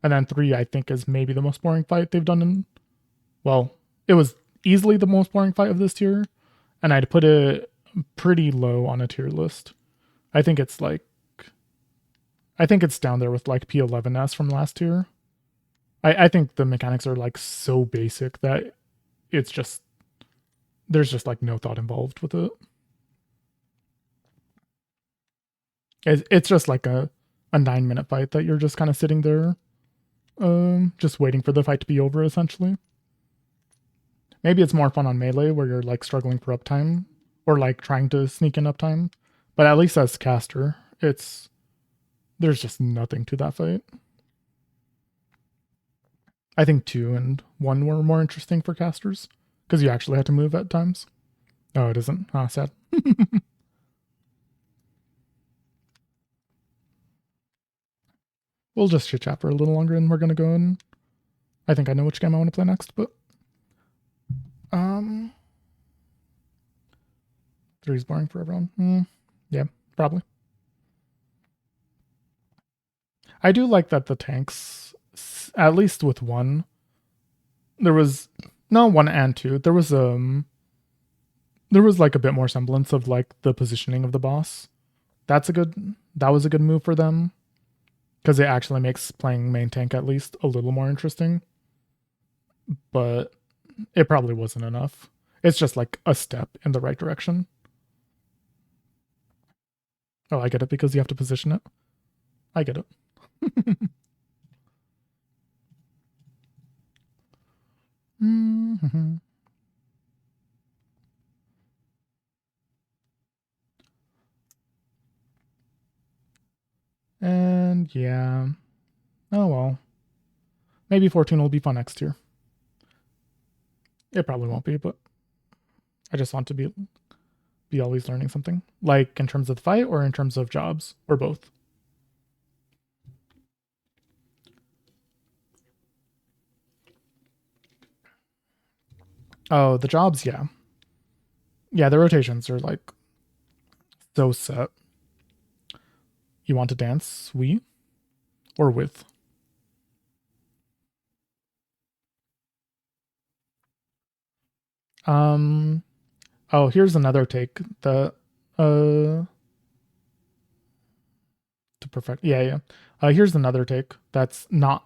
And then 3, I think, is maybe the most boring fight they've done in, well, it was easily the most boring fight of this tier, and I'd put it pretty low on a tier list. I think it's down there with like P11S from last tier. I think the mechanics are like so basic that it's just, there's just like no thought involved with it. It's just like a 9-minute fight that you're just kind of sitting there, just waiting for the fight to be over, essentially. Maybe it's more fun on melee where you're like struggling for uptime or like trying to sneak in uptime. But at least as caster, there's just nothing to that fight. I think 2 and 1 were more interesting for casters because you actually had to move at times. Oh, it isn't. Ah, sad. We'll just chit chat for a little longer and we're gonna go and I think I know which game I want to play next, but 3 is boring for everyone. Yeah, probably. I do like that the tanks, at least with 1, there was 1 and 2. There was like a bit more semblance of like the positioning of the boss. That was a good move for them because it actually makes playing main tank at least a little more interesting. But it probably wasn't enough. It's just like a step in the right direction. Oh, I get it because you have to position it. I get it. Mm-hmm. And yeah. Oh well. Maybe 14 will be fun next year. It probably won't be, but I just want to be always learning something. Like in terms of the fight or in terms of jobs or both. Oh, the jobs, yeah. Yeah, the rotations are like so set. You want to dance? We? Or with? Oh, here's another take. To perfect. Yeah, yeah. Here's another take. That's not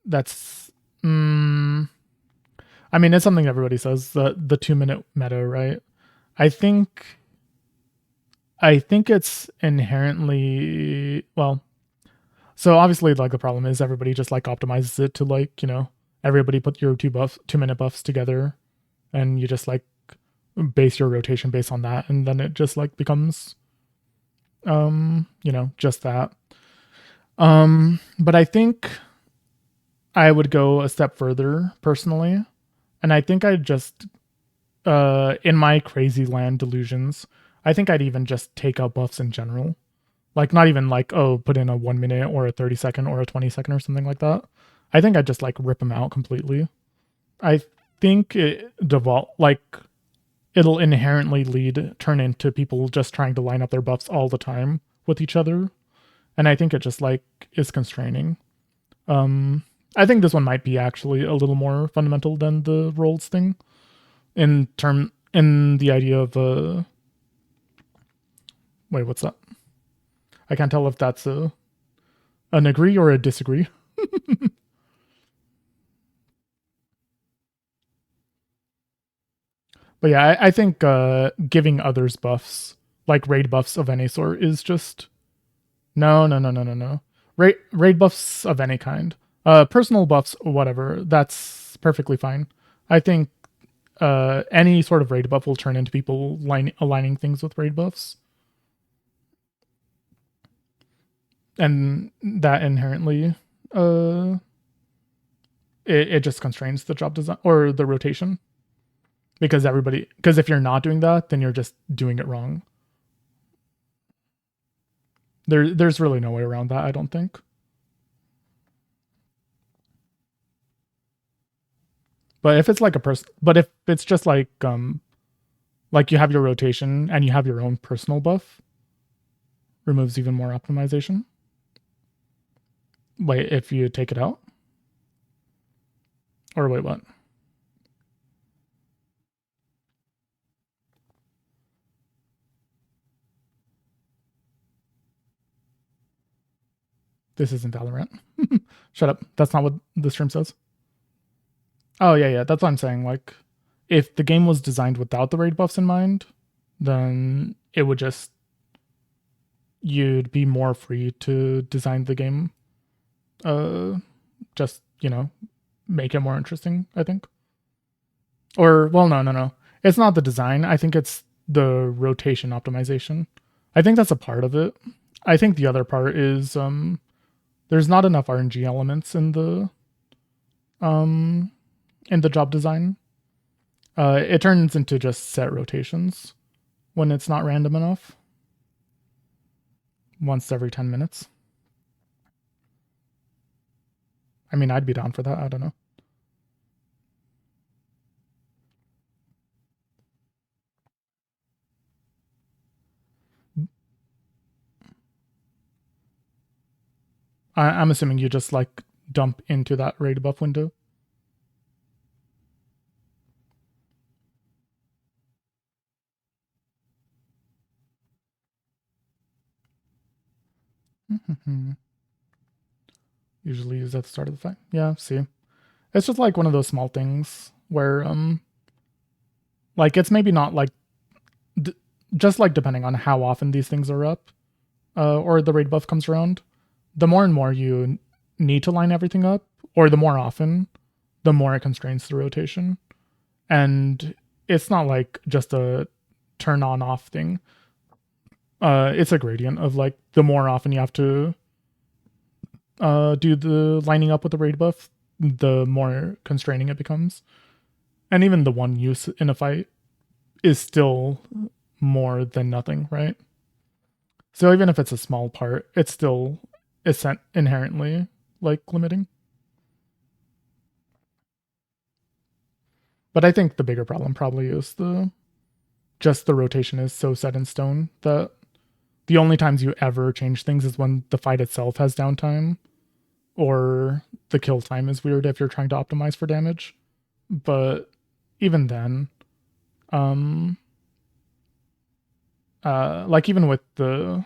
that's I mean, it's something everybody says, the 2-minute meta, right? I think it's inherently, well, so obviously like the problem is everybody just like optimizes it to like, everybody put your 2-minute buffs together and you just like base your rotation based on that, and then it just like becomes just that. But I think I would go a step further personally, and I think I'd just in my crazy land delusions, I think I'd even just take out buffs in general. Like not even like, oh, put in a 1 minute or a 30 second or a 20 second or something like that. I think I'd just like rip them out completely. I think it'll inherently turn into people just trying to line up their buffs all the time with each other. And I think it just like is constraining. I think this one might be actually a little more fundamental than the roles thing in the idea of wait, what's that? I can't tell if that's an agree or a disagree. But yeah, I think giving others buffs, like raid buffs of any sort, is just no, no, no, no, no, no. Raid buffs of any kind, personal buffs, whatever. That's perfectly fine. I think any sort of raid buff will turn into people aligning things with raid buffs, and that inherently, it just constrains the job design or the rotation. Because if you're not doing that, then you're just doing it wrong. There's really no way around that, I don't think. But if it's like if it's just like you have your rotation and you have your own personal buff, removes even more optimization. Wait, if you take it out? Or wait, what? This isn't Valorant. Shut up. That's not what the stream says. Oh, yeah, yeah. That's what I'm saying. Like, if the game was designed without the raid buffs in mind, then it would just you'd be more free to design the game. Just, make it more interesting, I think. Or, well, no. It's not the design. I think it's the rotation optimization. I think that's a part of it. I think the other part is there's not enough RNG elements in the job design. It turns into just set rotations when it's not random enough. Once every 10 minutes. I mean, I'd be down for that. I don't know. I'm assuming you just like dump into that raid buff window. Usually use at the start of the fight. Yeah, see. It's just like one of those small things where like it's maybe not like just like depending on how often these things are up or the raid buff comes around, the more and more you need to line everything up, or the more often, the more it constrains the rotation. And it's not like just a turn on off thing. It's a gradient of like the more often you have to do the lining up with the raid buff, the more constraining it becomes. And even the one use in a fight is still more than nothing, right? So even if it's a small part, it's still inherently like limiting. But I think the bigger problem probably is the rotation is so set in stone that the only times you ever change things is when the fight itself has downtime or the kill time is weird if you're trying to optimize for damage. But even then, like even with the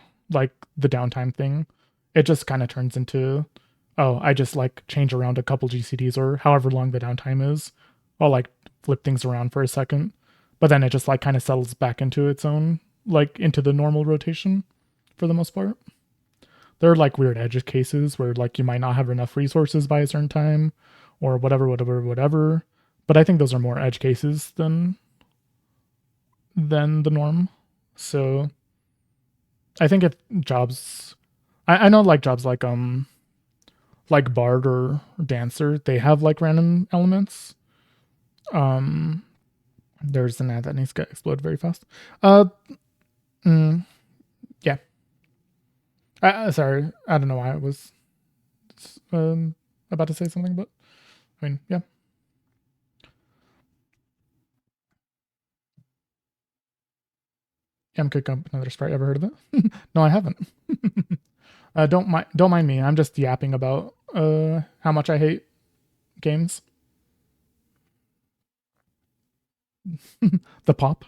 downtime thing, it just kind of turns into, oh, I just like change around a couple GCDs or however long the downtime is. I'll like flip things around for a second, but then it just like kind of settles back into its own, like into the normal rotation for the most part. There are like weird edge cases where like you might not have enough resources by a certain time or whatever. But I think those are more edge cases than the norm. So I think if jobs, I know like jobs like Bard or Dancer, they have like random elements. There's an ad that needs to get exploded very fast. Yeah. Sorry, I don't know why I was about to say something, but I mean, yeah. I'm cook up another sprite. Ever heard of it? No, I haven't. Don't mind me. I'm just yapping about how much I hate games. The pop.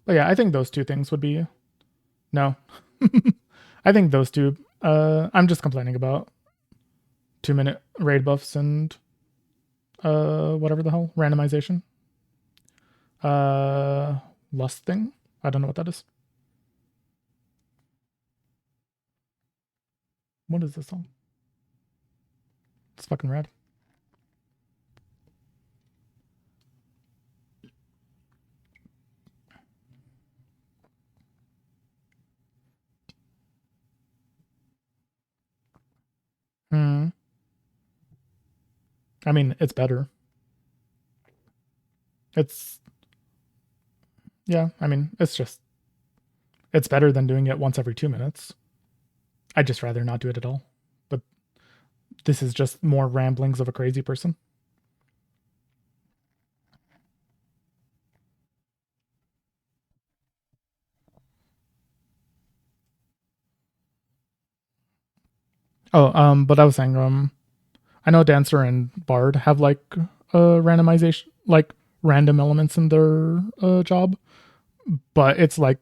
But yeah, I think those two things would be no. I think those two. I'm just complaining about 2-minute raid buffs and whatever the hell randomization. Lust thing. I don't know what that is. What is this song? It's fucking rad. I mean, it's better. Yeah, I mean, it's better than doing it once every 2 minutes. I'd just rather not do it at all. But this is just more ramblings of a crazy person. Oh, but I was saying, I know Dancer and Bard have like randomization, like random elements in their job, but it's like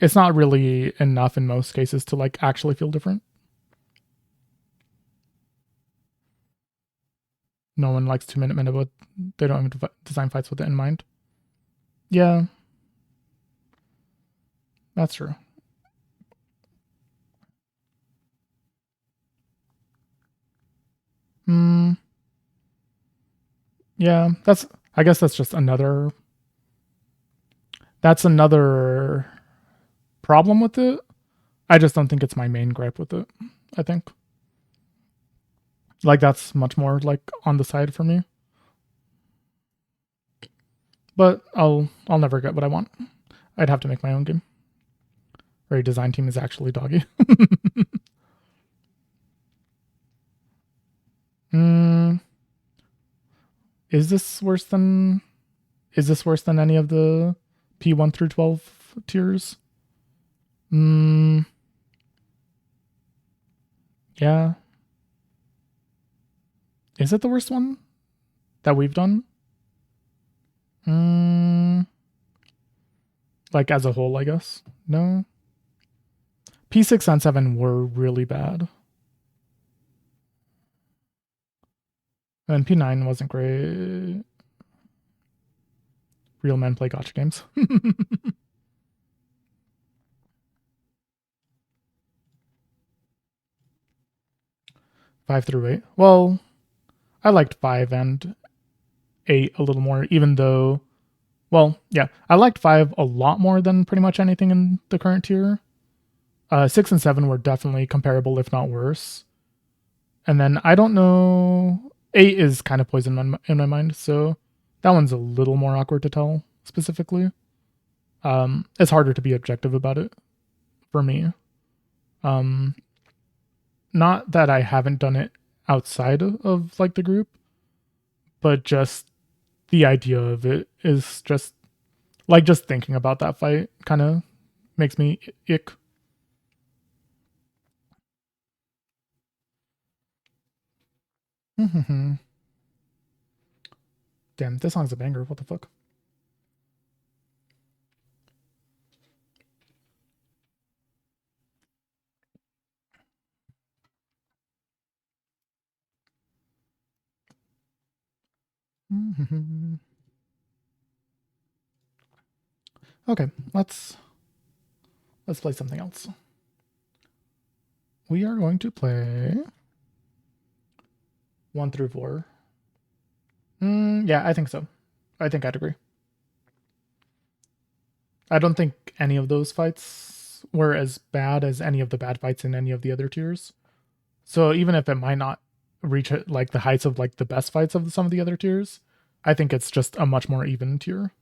it's not really enough in most cases to like actually feel different. no one likes 2 minute minute, but they don't even design fights with it in mind. Yeah, that's true. Yeah, I guess that's just another problem with it. I just don't think it's my main gripe with it. I think like that's much more like on the side for me. But I'll never get what I want. I'd have to make my own game. Or design team is actually doggy. Is this worse than any of the P1 through 12 tiers? Yeah. Is it the worst one that we've done? Like as a whole, I guess. No. P6 and 7 were really bad. And P9 wasn't great. Real men play gotcha games. 5 through 8. Well, I liked 5 and 8 a little more, even though, well, yeah, I liked 5 a lot more than pretty much anything in the current tier. 6 and 7 were definitely comparable, if not worse. And then I don't know, 8 is kind of poison in my mind, so that one's a little more awkward to tell specifically. It's harder to be objective about it for me. Not that I haven't done it outside of like the group, but just the idea of it is just like just thinking about that fight kind of makes me ick. Damn, this song's a banger. What the fuck? Okay, let's play something else. We are going to play 1 through 4. Yeah, I think so. I think I'd agree. I don't think any of those fights were as bad as any of the bad fights in any of the other tiers. So even if it might not reach like the heights of like the best fights of some of the other tiers, I think it's just a much more even tier.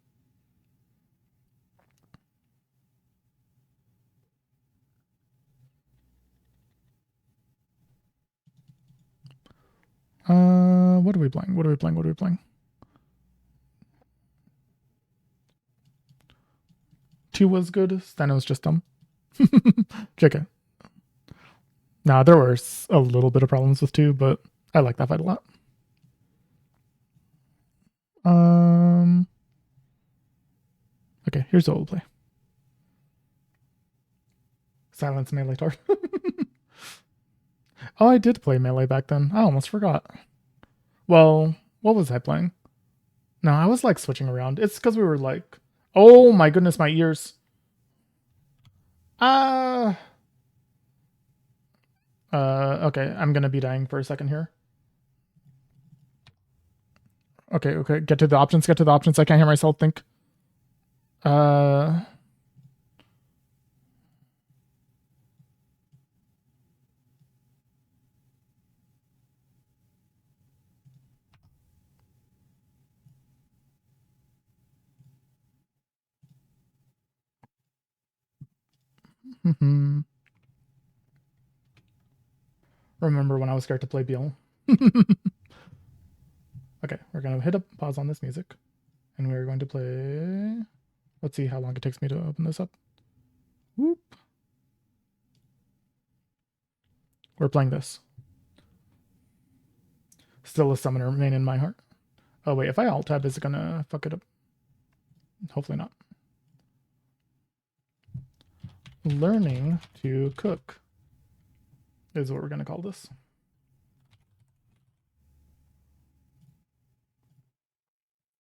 What are we playing? What are we playing? What are we playing? 2 was good. Then it was just dumb. JK. Nah, there were a little bit of problems with 2, but I like that fight a lot. Okay, here's what we'll play. Silence melee tar. Oh, I did play melee back then. I almost forgot. Well, what was I playing? No, I was like switching around. It's because we were like, oh my goodness, my ears. Okay, I'm gonna be dying for a second here. Okay, get to the options, I can't hear myself think. Remember when I was scared to play BL? Okay, we're gonna hit a pause on this music, and we're going to play. Let's see how long it takes me to open this up. Whoop. We're playing this. Still a summoner main in my heart. Oh wait, if I alt tab, is it gonna fuck it up? Hopefully not. Learning to cook is what we're gonna call this.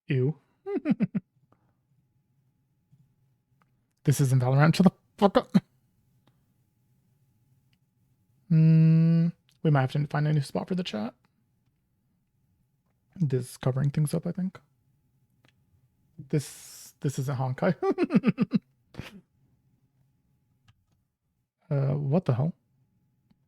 Ew. This isn't Valorant. Shut the fuck up. We might have to find a new spot for the chat. This is covering things up, I think. This isn't Honkai. What the hell?